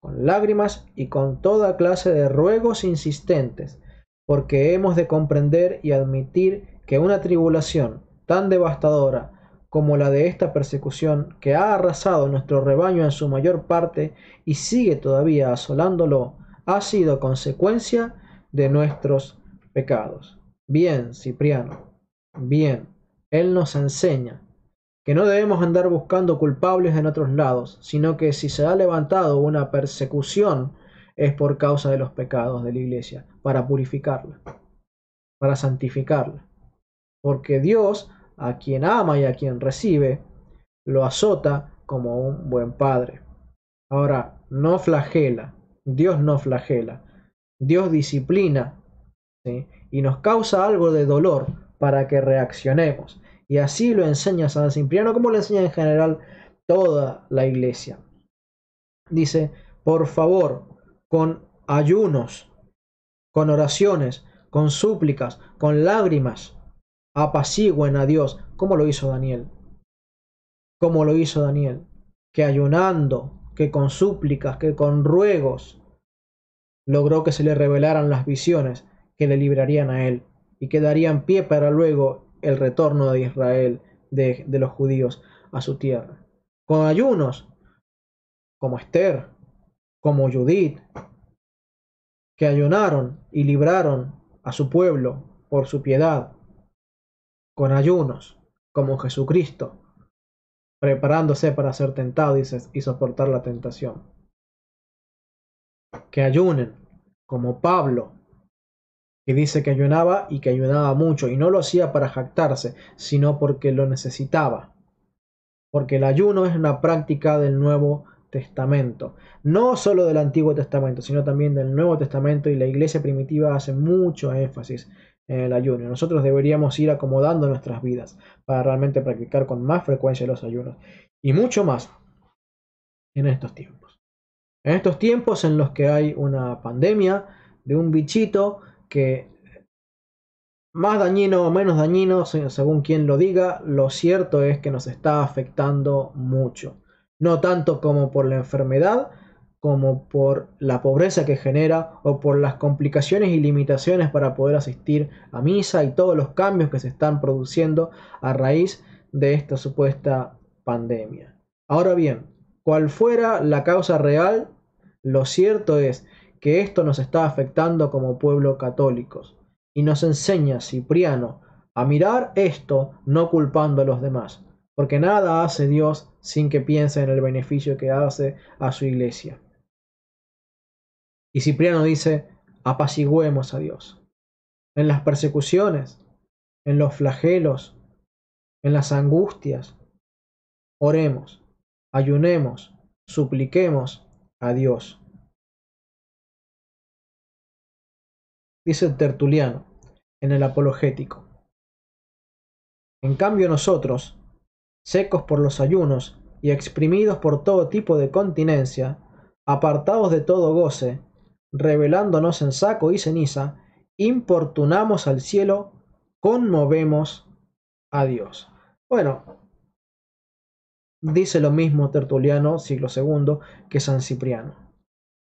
con lágrimas y con toda clase de ruegos insistentes, porque hemos de comprender y admitir que una tribulación tan devastadora como la de esta persecución, que ha arrasado nuestro rebaño en su mayor parte y sigue todavía asolándolo, ha sido consecuencia de nuestros pecados. Bien, Cipriano, bien, él nos enseña que no debemos andar buscando culpables en otros lados, sino que si se ha levantado una persecución es por causa de los pecados de la Iglesia, para purificarla, para santificarla. Porque Dios, a quien ama y a quien recibe, lo azota como un buen padre. Ahora, no flagela, Dios no flagela, Dios disciplina, ¿sí? Y nos causa algo de dolor para que reaccionemos. Y así lo enseña San Cipriano, como lo enseña en general toda la Iglesia. Dice: por favor, con ayunos, con oraciones, con súplicas, con lágrimas, apacigüen a Dios, como lo hizo Daniel. Como lo hizo Daniel, que ayunando, que con súplicas, que con ruegos, logró que se le revelaran las visiones que le librarían a él y que darían pie para luego el retorno de Israel, de los judíos, a su tierra. Con ayunos, como Esther, como Judith, que ayunaron y libraron a su pueblo por su piedad. Con ayunos, como Jesucristo, preparándose para ser tentado y soportar la tentación. Que ayunen, como Pablo, que dice que ayunaba y que ayunaba mucho, y no lo hacía para jactarse, sino porque lo necesitaba. Porque el ayuno es una práctica del Nuevo Testamento, no solo del Antiguo Testamento, sino también del Nuevo Testamento, y la iglesia primitiva hace mucho énfasis en el ayuno. Nosotros deberíamos ir acomodando nuestras vidas para realmente practicar con más frecuencia los ayunos, y mucho más en estos tiempos. En estos tiempos en los que hay una pandemia de un bichito que, más dañino o menos dañino, según quien lo diga, lo cierto es que nos está afectando mucho. No tanto como por la enfermedad, como por la pobreza que genera o por las complicaciones y limitaciones para poder asistir a misa y todos los cambios que se están produciendo a raíz de esta supuesta pandemia. Ahora bien, cual fuera la causa real, lo cierto es que esto nos está afectando como pueblo católicos. Y nos enseña Cipriano a mirar esto no culpando a los demás, porque nada hace Dios sin que piense en el beneficio que hace a su iglesia. Y Cipriano dice: apaciguemos a Dios. En las persecuciones, en los flagelos, en las angustias, oremos, ayunemos, supliquemos a Dios. Dice Tertuliano en el Apologético: en cambio nosotros, secos por los ayunos y exprimidos por todo tipo de continencia, apartados de todo goce, revelándonos en saco y ceniza, importunamos al cielo, conmovemos a Dios. Bueno, dice lo mismo Tertuliano, siglo II, que San Cipriano.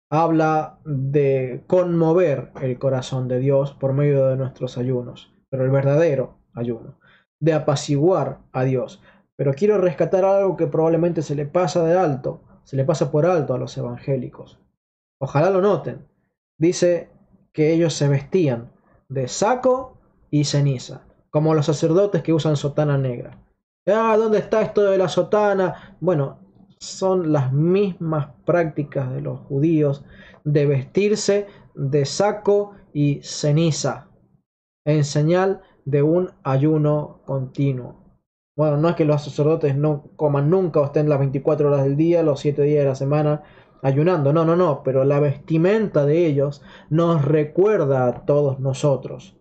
Habla de conmover el corazón de Dios por medio de nuestros ayunos, pero el verdadero ayuno. de apaciguar a Dios. Pero quiero rescatar algo que probablemente se le pasa por alto a los evangélicos. Ojalá lo noten. Dice que ellos se vestían de saco y ceniza, como los sacerdotes que usan sotana negra. ¿Dónde está esto de la sotana? Bueno, son las mismas prácticas de los judíos de vestirse de saco y ceniza en señal de un ayuno continuo. Bueno, no es que los sacerdotes no coman nunca o estén las 24 horas del día, los 7 días de la semana ayunando. No, pero la vestimenta de ellos nos recuerda a todos nosotros.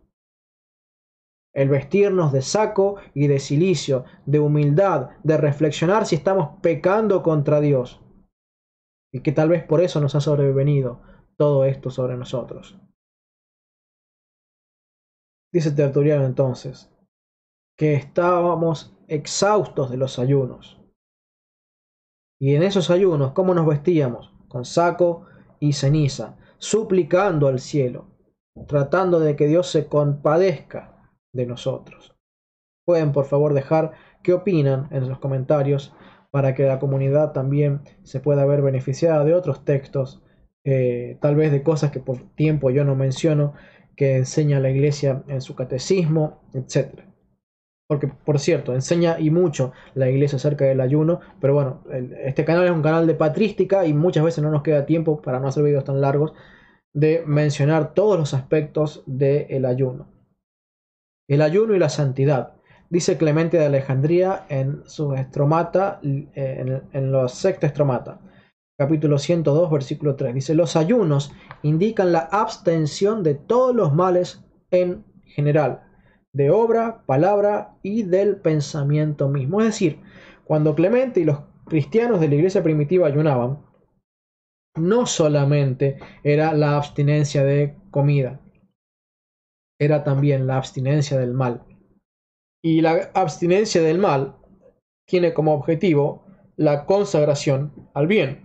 El vestirnos de saco y de cilicio, de humildad, de reflexionar si estamos pecando contra Dios. Y que tal vez por eso nos ha sobrevenido todo esto sobre nosotros. Dice Tertuliano entonces, que estábamos exhaustos de los ayunos. Y en esos ayunos, ¿cómo nos vestíamos? Con saco y ceniza, suplicando al cielo, tratando de que Dios se compadezca de nosotros. Pueden por favor dejar qué opinan en los comentarios para que la comunidad también se pueda ver beneficiada de otros textos, tal vez de cosas que por tiempo yo no menciono, que enseña la iglesia en su catecismo, etc. Porque, por cierto, enseña y mucho la iglesia acerca del ayuno, pero bueno, este canal es un canal de patrística y muchas veces no nos queda tiempo, para no hacer videos tan largos, de mencionar todos los aspectos del ayuno. El ayuno y la santidad. Dice Clemente de Alejandría en su estromata, en la sexta estromata, capítulo 102, versículo 3. Dice, los ayunos indican la abstención de todos los males en general, de obra, palabra y del pensamiento mismo. Es decir, cuando Clemente y los cristianos de la iglesia primitiva ayunaban, no solamente era la abstinencia de comida, era también la abstinencia del mal. Y la abstinencia del mal tiene como objetivo la consagración al bien.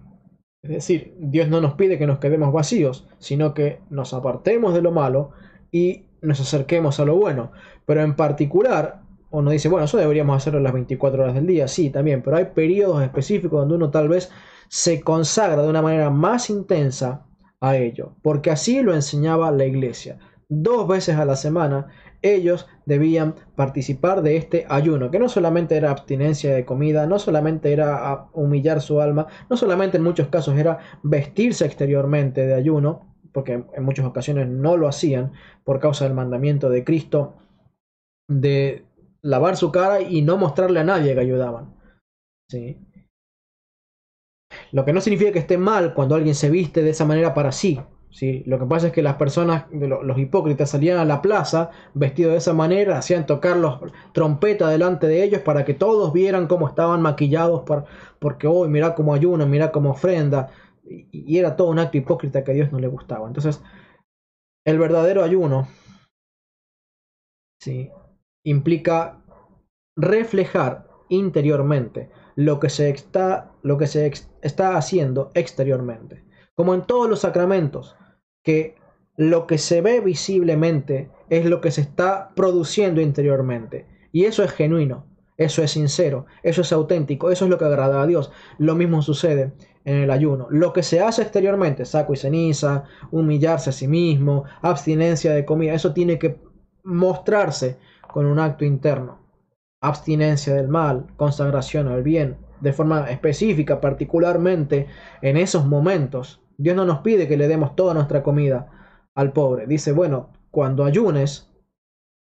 Es decir, Dios no nos pide que nos quedemos vacíos, sino que nos apartemos de lo malo y nos acerquemos a lo bueno. Pero en particular, uno dice, bueno, eso deberíamos hacerlo las 24 horas del día. Sí, también, pero hay periodos específicos donde uno tal vez se consagra de una manera más intensa a ello, porque así lo enseñaba la iglesia. 2 veces a la semana ellos debían participar de este ayuno, que no solamente era abstinencia de comida, no solamente era humillar su alma, no solamente en muchos casos era vestirse exteriormente de ayuno, porque en muchas ocasiones no lo hacían por causa del mandamiento de Cristo de lavar su cara y no mostrarle a nadie que ayudaban. ¿Sí? Lo que no significa que esté mal cuando alguien se viste de esa manera para sí. ¿Sí? Lo que pasa es que las personas, los hipócritas, salían a la plaza vestidos de esa manera, hacían tocar los trompetas delante de ellos para que todos vieran cómo estaban maquillados, porque hoy mira cómo ayunan, mira cómo ofrenda, y era todo un acto hipócrita que a Dios no le gustaba. Entonces, el verdadero ayuno, ¿sí?, implica reflejar interiormente lo que se está haciendo exteriormente. Como en todos los sacramentos, que lo que se ve visiblemente es lo que se está produciendo interiormente. Y eso es genuino, eso es sincero, eso es auténtico, eso es lo que agrada a Dios. Lo mismo sucede en el ayuno. Lo que se hace exteriormente, saco y ceniza, humillarse a sí mismo, abstinencia de comida, eso tiene que mostrarse con un acto interno. Abstinencia del mal, consagración al bien, de forma específica, particularmente en esos momentos. Dios no nos pide que le demos toda nuestra comida al pobre. Dice, bueno, cuando ayunes,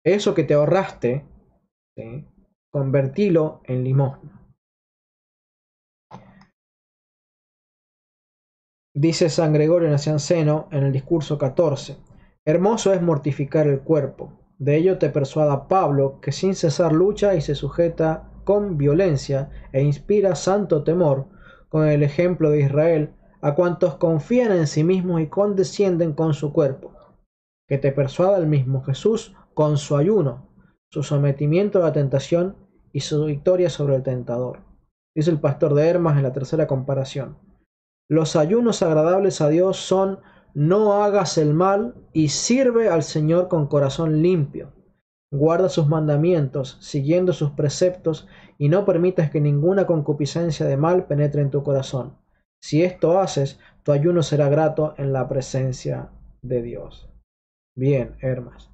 eso que te ahorraste, ¿sí?, convertilo en limosna. Dice San Gregorio Nacianceno en el discurso 14, hermoso es mortificar el cuerpo. De ello te persuada Pablo, que sin cesar lucha y se sujeta con violencia e inspira santo temor, con el ejemplo de Israel, a cuantos confían en sí mismos y condescienden con su cuerpo. Que te persuada el mismo Jesús con su ayuno, su sometimiento a la tentación y su victoria sobre el tentador. Dice el pastor de Hermas en la tercera comparación. Los ayunos agradables a Dios son: no hagas el mal y sirve al Señor con corazón limpio. guarda sus mandamientos, siguiendo sus preceptos, y no permitas que ninguna concupiscencia de mal penetre en tu corazón. Si esto haces, tu ayuno será grato en la presencia de Dios. Bien, hermanos.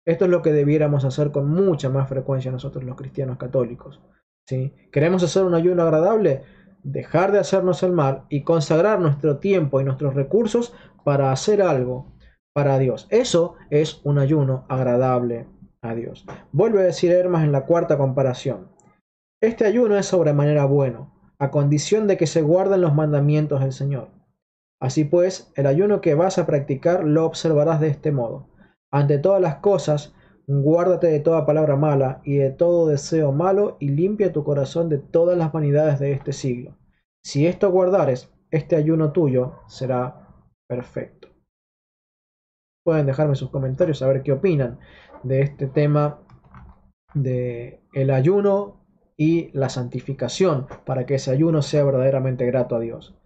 Esto es lo que debiéramos hacer con mucha más frecuencia nosotros los cristianos católicos. ¿Sí? ¿Queremos hacer un ayuno agradable? Dejar de hacernos el mal y consagrar nuestro tiempo y nuestros recursos para hacer algo para Dios. Eso es un ayuno agradable a Dios. Vuelve a decir Hermas en la cuarta comparación. Este ayuno es sobremanera bueno, a condición de que se guarden los mandamientos del Señor. Así pues, el ayuno que vas a practicar lo observarás de este modo. Ante todas las cosas, guárdate de toda palabra mala y de todo deseo malo, y limpia tu corazón de todas las vanidades de este siglo. Si esto guardares, este ayuno tuyo será perfecto. Pueden dejarme sus comentarios a ver qué opinan de este tema de el ayuno y la santificación para que ese ayuno sea verdaderamente grato a Dios.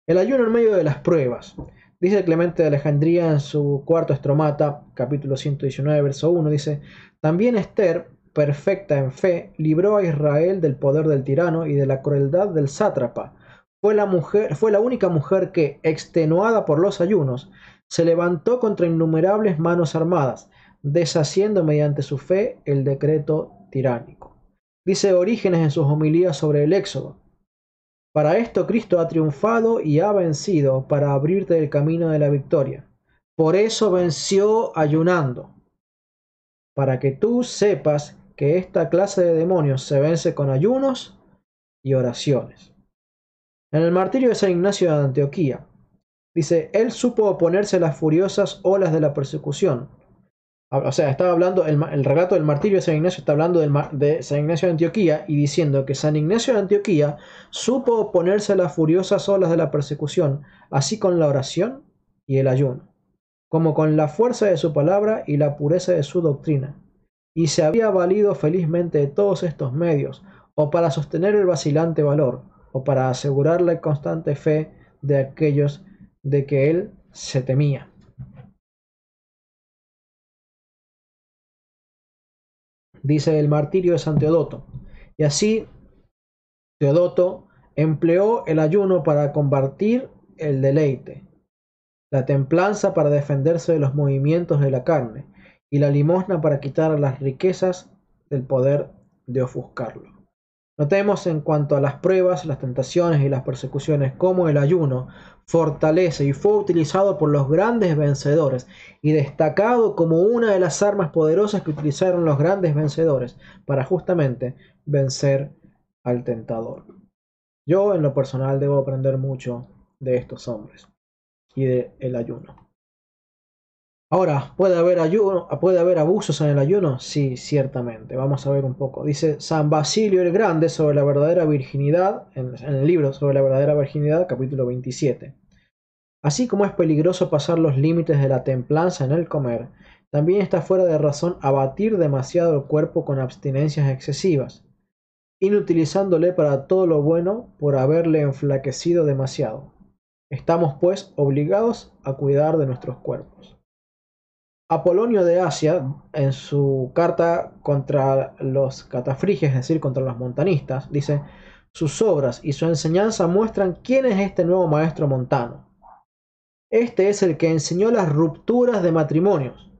El ayuno en medio de las pruebas. Dice Clemente de Alejandría en su cuarto Estromata, capítulo 119, verso 1, dice: también Esther, perfecta en fe, libró a Israel del poder del tirano y de la crueldad del sátrapa. Fue la única mujer que, extenuada por los ayunos, se levantó contra innumerables manos armadas, deshaciendo mediante su fe el decreto tiránico. Dice Orígenes en sus homilías sobre el Éxodo: para esto Cristo ha triunfado y ha vencido, para abrirte el camino de la victoria. Por eso venció ayunando, para que tú sepas que esta clase de demonios se vence con ayunos y oraciones. En el martirio de San Ignacio de Antioquía, dice: él supo oponerse a las furiosas olas de la persecución. O sea, estaba hablando, el relato del martirio de San Ignacio está hablando de San Ignacio de Antioquía y diciendo que San Ignacio de Antioquía supo oponerse a las furiosas olas de la persecución, así con la oración y el ayuno, como con la fuerza de su palabra y la pureza de su doctrina, y se había valido felizmente de todos estos medios, o para sostener el vacilante valor, o para asegurar la constante fe de aquellos de que él se temía. Dice el martirio de San Teodoto: y así Teodoto empleó el ayuno para combatir el deleite, la templanza para defenderse de los movimientos de la carne, y la limosna para quitar a las riquezas del poder de ofuscarlo. Notemos en cuanto a las pruebas, las tentaciones y las persecuciones, cómo el ayuno fortalece y fue utilizado por los grandes vencedores y destacado como una de las armas poderosas que utilizaron los grandes vencedores para justamente vencer al tentador. Yo en lo personal debo aprender mucho de estos hombres y del ayuno. Ahora, ¿puede haber abusos en el ayuno? Sí, ciertamente. Vamos a ver un poco. Dice San Basilio el Grande sobre la verdadera virginidad, en el libro sobre la verdadera virginidad, capítulo 27. Así como es peligroso pasar los límites de la templanza en el comer, también está fuera de razón abatir demasiado el cuerpo con abstinencias excesivas, inutilizándole para todo lo bueno por haberle enflaquecido demasiado. Estamos, pues, obligados a cuidar de nuestros cuerpos. Apolonio de Asia, en su carta contra los catafriges, es decir, contra los montanistas, dice: sus obras y su enseñanza muestran quién es este nuevo maestro montano. Este es el que enseñó las rupturas de matrimonios,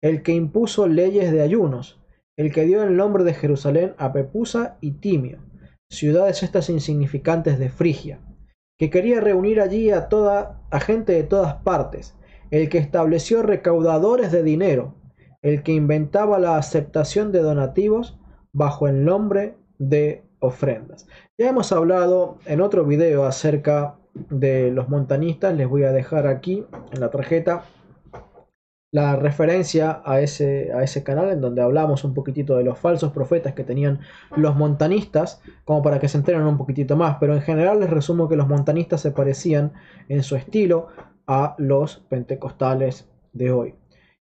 el que impuso leyes de ayunos, el que dio el nombre de Jerusalén a Pepusa y Timio, ciudades estas insignificantes de Frigia, que quería reunir allí a gente de todas partes, el que estableció recaudadores de dinero, el que inventaba la aceptación de donativos bajo el nombre de ofrendas. Ya hemos hablado en otro video acerca de los montanistas. Les voy a dejar aquí en la tarjeta la referencia a ese canal en donde hablamos un poquitito de los falsos profetas que tenían los montanistas, como para que se enteren un poquitito más, pero en general les resumo que los montanistas se parecían en su estilo a los pentecostales de hoy.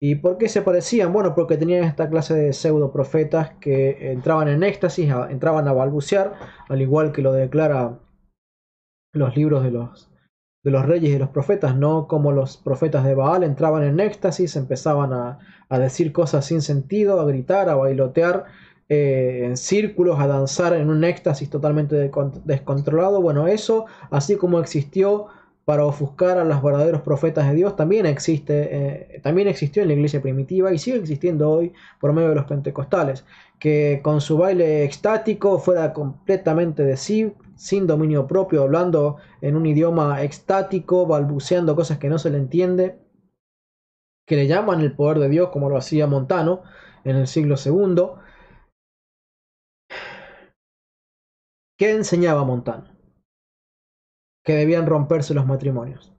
¿Y por qué se parecían? Bueno, porque tenían esta clase de pseudo profetas que entraban en éxtasis, entraban a balbucear, al igual que lo declara los libros de los reyes y de los profetas, no como los profetas de Baal entraban en éxtasis, empezaban a decir cosas sin sentido, a gritar, a bailotear en círculos, a danzar en un éxtasis totalmente descontrolado. Bueno, eso, así como existió para ofuscar a los verdaderos profetas de Dios, también existió en la iglesia primitiva y sigue existiendo hoy por medio de los pentecostales, que con su baile extático, fuera completamente de sí, sin dominio propio, hablando en un idioma extático, balbuceando cosas que no se le entiende, que le llaman el poder de Dios, como lo hacía Montano en el siglo segundo. ¿Qué enseñaba Montano? Que debían romperse los matrimonios.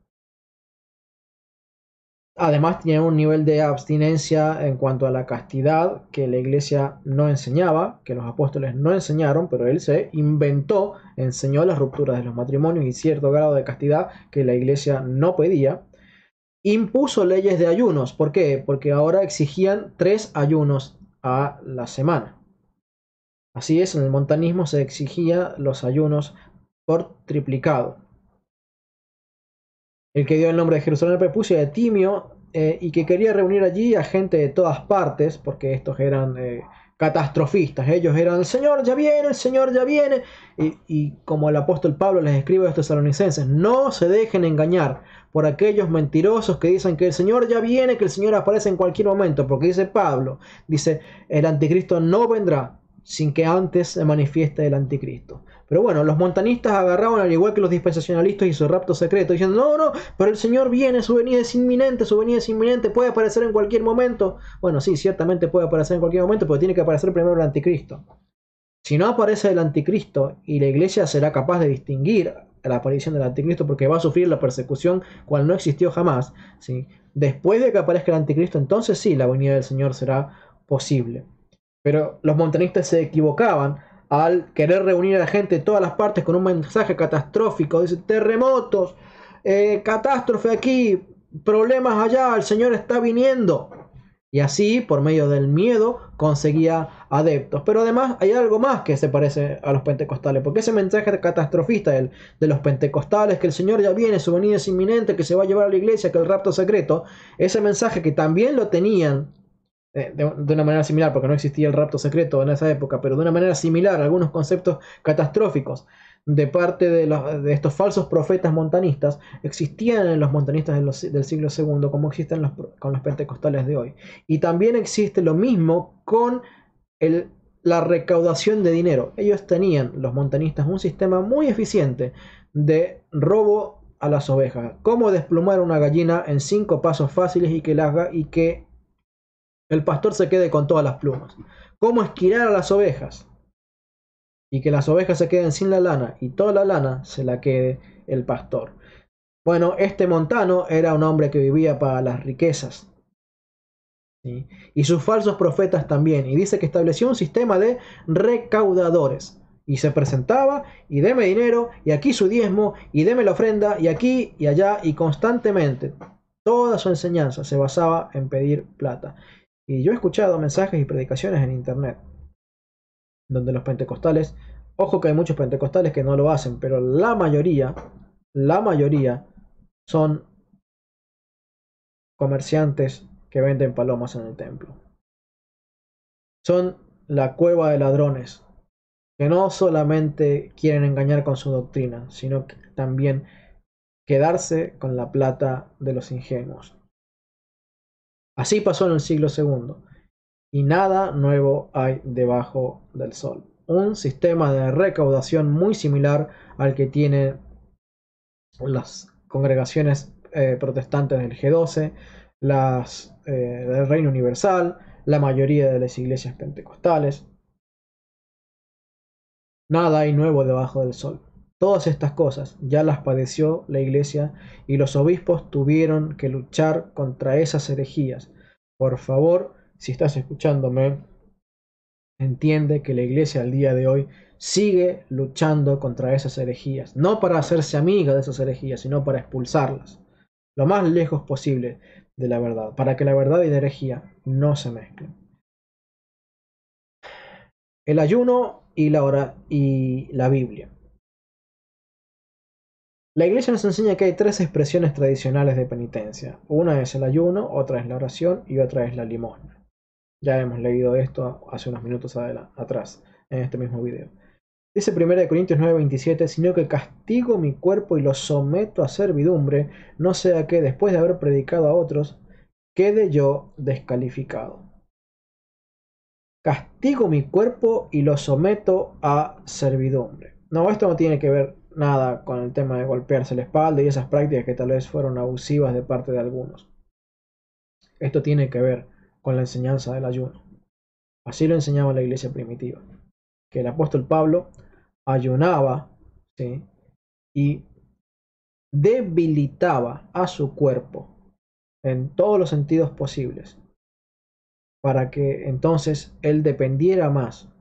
Además tenía un nivel de abstinencia en cuanto a la castidad que la iglesia no enseñaba, que los apóstoles no enseñaron, pero él se inventó, enseñó las rupturas de los matrimonios y cierto grado de castidad que la iglesia no pedía. Impuso leyes de ayunos. ¿Por qué? Porque ahora exigían 3 ayunos a la semana. Así es, en el montanismo se exigía los ayunos por triplicado. El que dio el nombre de Jerusalén prepucio de Timio, y que quería reunir allí a gente de todas partes, porque estos eran catastrofistas. Ellos eran: el Señor ya viene, el Señor ya viene. Y como el apóstol Pablo les escribe a los tesalonicenses: no se dejen engañar por aquellos mentirosos que dicen que el Señor ya viene, que el Señor aparece en cualquier momento. Porque dice Pablo, dice, el anticristo no vendrá sin que antes se manifieste el anticristo. Pero bueno, los montanistas agarraban, al igual que los dispensacionalistas, y su rapto secreto, diciendo: no, no, pero el Señor viene, su venida es inminente, puede aparecer en cualquier momento. Bueno, sí, ciertamente puede aparecer en cualquier momento, pero tiene que aparecer primero el anticristo. Si no aparece el anticristo, y la iglesia será capaz de distinguir la aparición del anticristo, porque va a sufrir la persecución cual no existió jamás, ¿sí? Después de que aparezca el anticristo, entonces sí, la venida del Señor será posible. Pero los montanistas se equivocaban al querer reunir a la gente de todas las partes con un mensaje catastrófico. Dice: terremotos, catástrofe aquí, problemas allá, el Señor está viniendo. Y así, por medio del miedo, conseguía adeptos. Pero además hay algo más que se parece a los pentecostales, porque ese mensaje catastrofista de los pentecostales, que el Señor ya viene, su venida es inminente, que se va a llevar a la iglesia, que el rapto secreto, ese mensaje que también lo tenían de una manera similar, porque no existía el rapto secreto en esa época, pero de una manera similar, algunos conceptos catastróficos de parte de estos falsos profetas montanistas existían en los montanistas del siglo segundo, como existen con los pentecostales de hoy. Y también existe lo mismo con la recaudación de dinero. Ellos tenían, los montanistas, un sistema muy eficiente de robo a las ovejas. Cómo desplumar una gallina en 5 pasos fáciles y que el pastor se quede con todas las plumas. Cómo esquilar a las ovejas y que las ovejas se queden sin la lana y toda la lana se la quede el pastor. Bueno, este Montano era un hombre que vivía para las riquezas, ¿sí? Y sus falsos profetas también. Y dice que estableció un sistema de recaudadores. Y se presentaba, y deme dinero, y aquí su diezmo, y deme la ofrenda, y aquí y allá, y constantemente. Toda su enseñanza se basaba en pedir plata. Y yo he escuchado mensajes y predicaciones en internet donde los pentecostales, ojo que hay muchos pentecostales que no lo hacen, pero la mayoría son comerciantes que venden palomas en el templo. Son la cueva de ladrones, que no solamente quieren engañar con su doctrina, sino que también quedarse con la plata de los ingenuos. Así pasó en el siglo segundo. Y nada nuevo hay debajo del sol. Un sistema de recaudación muy similar al que tienen las congregaciones protestantes del G12, del Reino Universal, la mayoría de las iglesias pentecostales. Nada hay nuevo debajo del sol. Todas estas cosas ya las padeció la iglesia y los obispos tuvieron que luchar contra esas herejías. Por favor, si estás escuchándome, entiende que la iglesia al día de hoy sigue luchando contra esas herejías, no para hacerse amiga de esas herejías, sino para expulsarlas lo más lejos posible de la verdad, para que la verdad y la herejía no se mezclen. El ayuno y la Biblia. La Iglesia nos enseña que hay tres expresiones tradicionales de penitencia. Una es el ayuno, otra es la oración y otra es la limosna. Ya hemos leído esto hace unos minutos atrás, en este mismo video. Dice 1 Corintios 9:27, sino que castigo mi cuerpo y lo someto a servidumbre, no sea que después de haber predicado a otros, quede yo descalificado. Castigo mi cuerpo y lo someto a servidumbre. No, esto no tiene que ver nada con el tema de golpearse la espalda y esas prácticas que tal vez fueron abusivas de parte de algunos. Esto tiene que ver con la enseñanza del ayuno. Así lo enseñaba la iglesia primitiva. Que el apóstol Pablo ayunaba, ¿sí?, y debilitaba a su cuerpo en todos los sentidos posibles para que entonces él dependiera más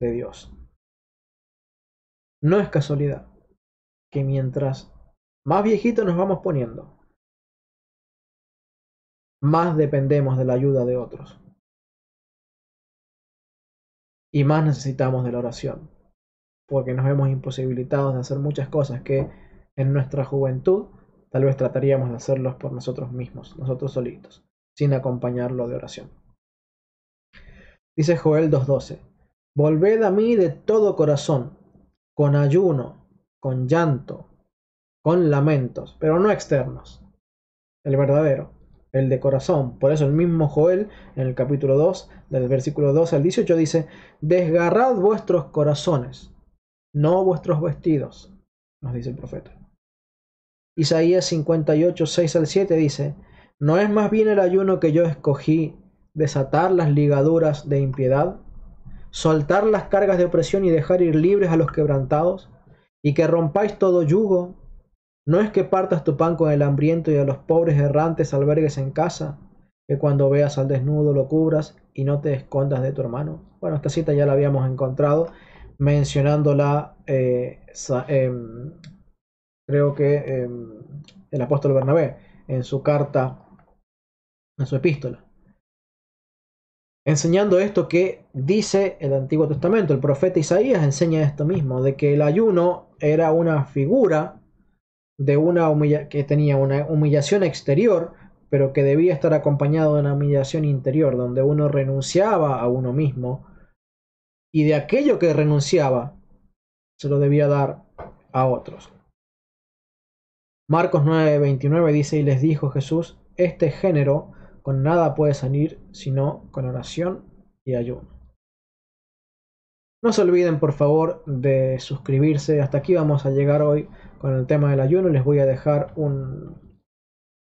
de Dios. No es casualidad que mientras más viejitos nos vamos poniendo, más dependemos de la ayuda de otros y más necesitamos de la oración, porque nos vemos imposibilitados de hacer muchas cosas que en nuestra juventud tal vez trataríamos de hacerlos por nosotros mismos, nosotros solitos, sin acompañarlo de oración. Dice Joel 2:12, volved a mí de todo corazón, con ayuno, con llanto, con lamentos, pero no externos, el verdadero, el de corazón. Por eso el mismo Joel, en el capítulo 2, del versículo 12 al 18, dice, desgarrad vuestros corazones, no vuestros vestidos, nos dice el profeta. Isaías 58, 6 al 7 dice, ¿no es más bien el ayuno que yo escogí desatar las ligaduras de impiedad, soltar las cargas de opresión y dejar ir libres a los quebrantados, y que rompáis todo yugo? ¿No es que partas tu pan con el hambriento y a los pobres errantes albergues en casa, que cuando veas al desnudo lo cubras y no te escondas de tu hermano? Bueno, esta cita ya la habíamos encontrado mencionándola, creo que el apóstol Bernabé en su carta, en su epístola, enseñando esto que dice el Antiguo Testamento. El profeta Isaías enseña esto mismo, de que el ayuno era una figura de que tenía una humillación exterior, pero que debía estar acompañado de una humillación interior, donde uno renunciaba a uno mismo y de aquello que renunciaba se lo debía dar a otros. Marcos 9:29 dice, y les dijo Jesús, este género con nada puede salir sino con oración y ayuno. No se olviden por favor de suscribirse. Hasta aquí vamos a llegar hoy con el tema del ayuno. Les voy a dejar un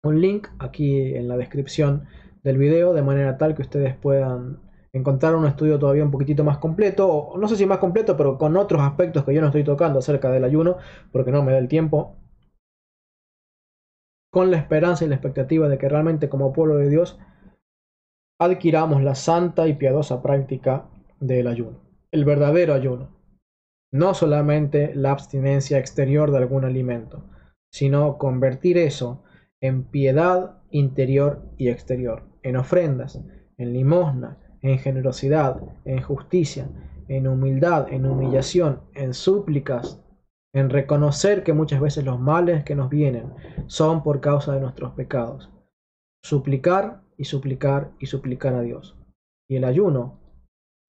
link aquí en la descripción del video, de manera tal que ustedes puedan encontrar un estudio todavía un poquitito más completo, o no sé si más completo, pero con otros aspectos que yo no estoy tocando acerca del ayuno, porque no me da el tiempo, con la esperanza y la expectativa de que realmente como pueblo de Dios adquiramos la santa y piadosa práctica del ayuno, el verdadero ayuno, no solamente la abstinencia exterior de algún alimento, sino convertir eso en piedad interior y exterior, en ofrendas, en limosna, en generosidad, en justicia, en humildad, en humillación, en súplicas, en reconocer que muchas veces los males que nos vienen son por causa de nuestros pecados. Suplicar y suplicar y suplicar a Dios. Y el ayuno,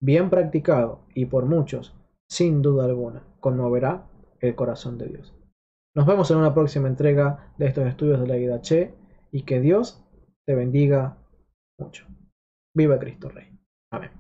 bien practicado y por muchos, sin duda alguna, conmoverá el corazón de Dios. Nos vemos en una próxima entrega de estos estudios de la IDH y que Dios te bendiga mucho. Viva Cristo Rey. Amén.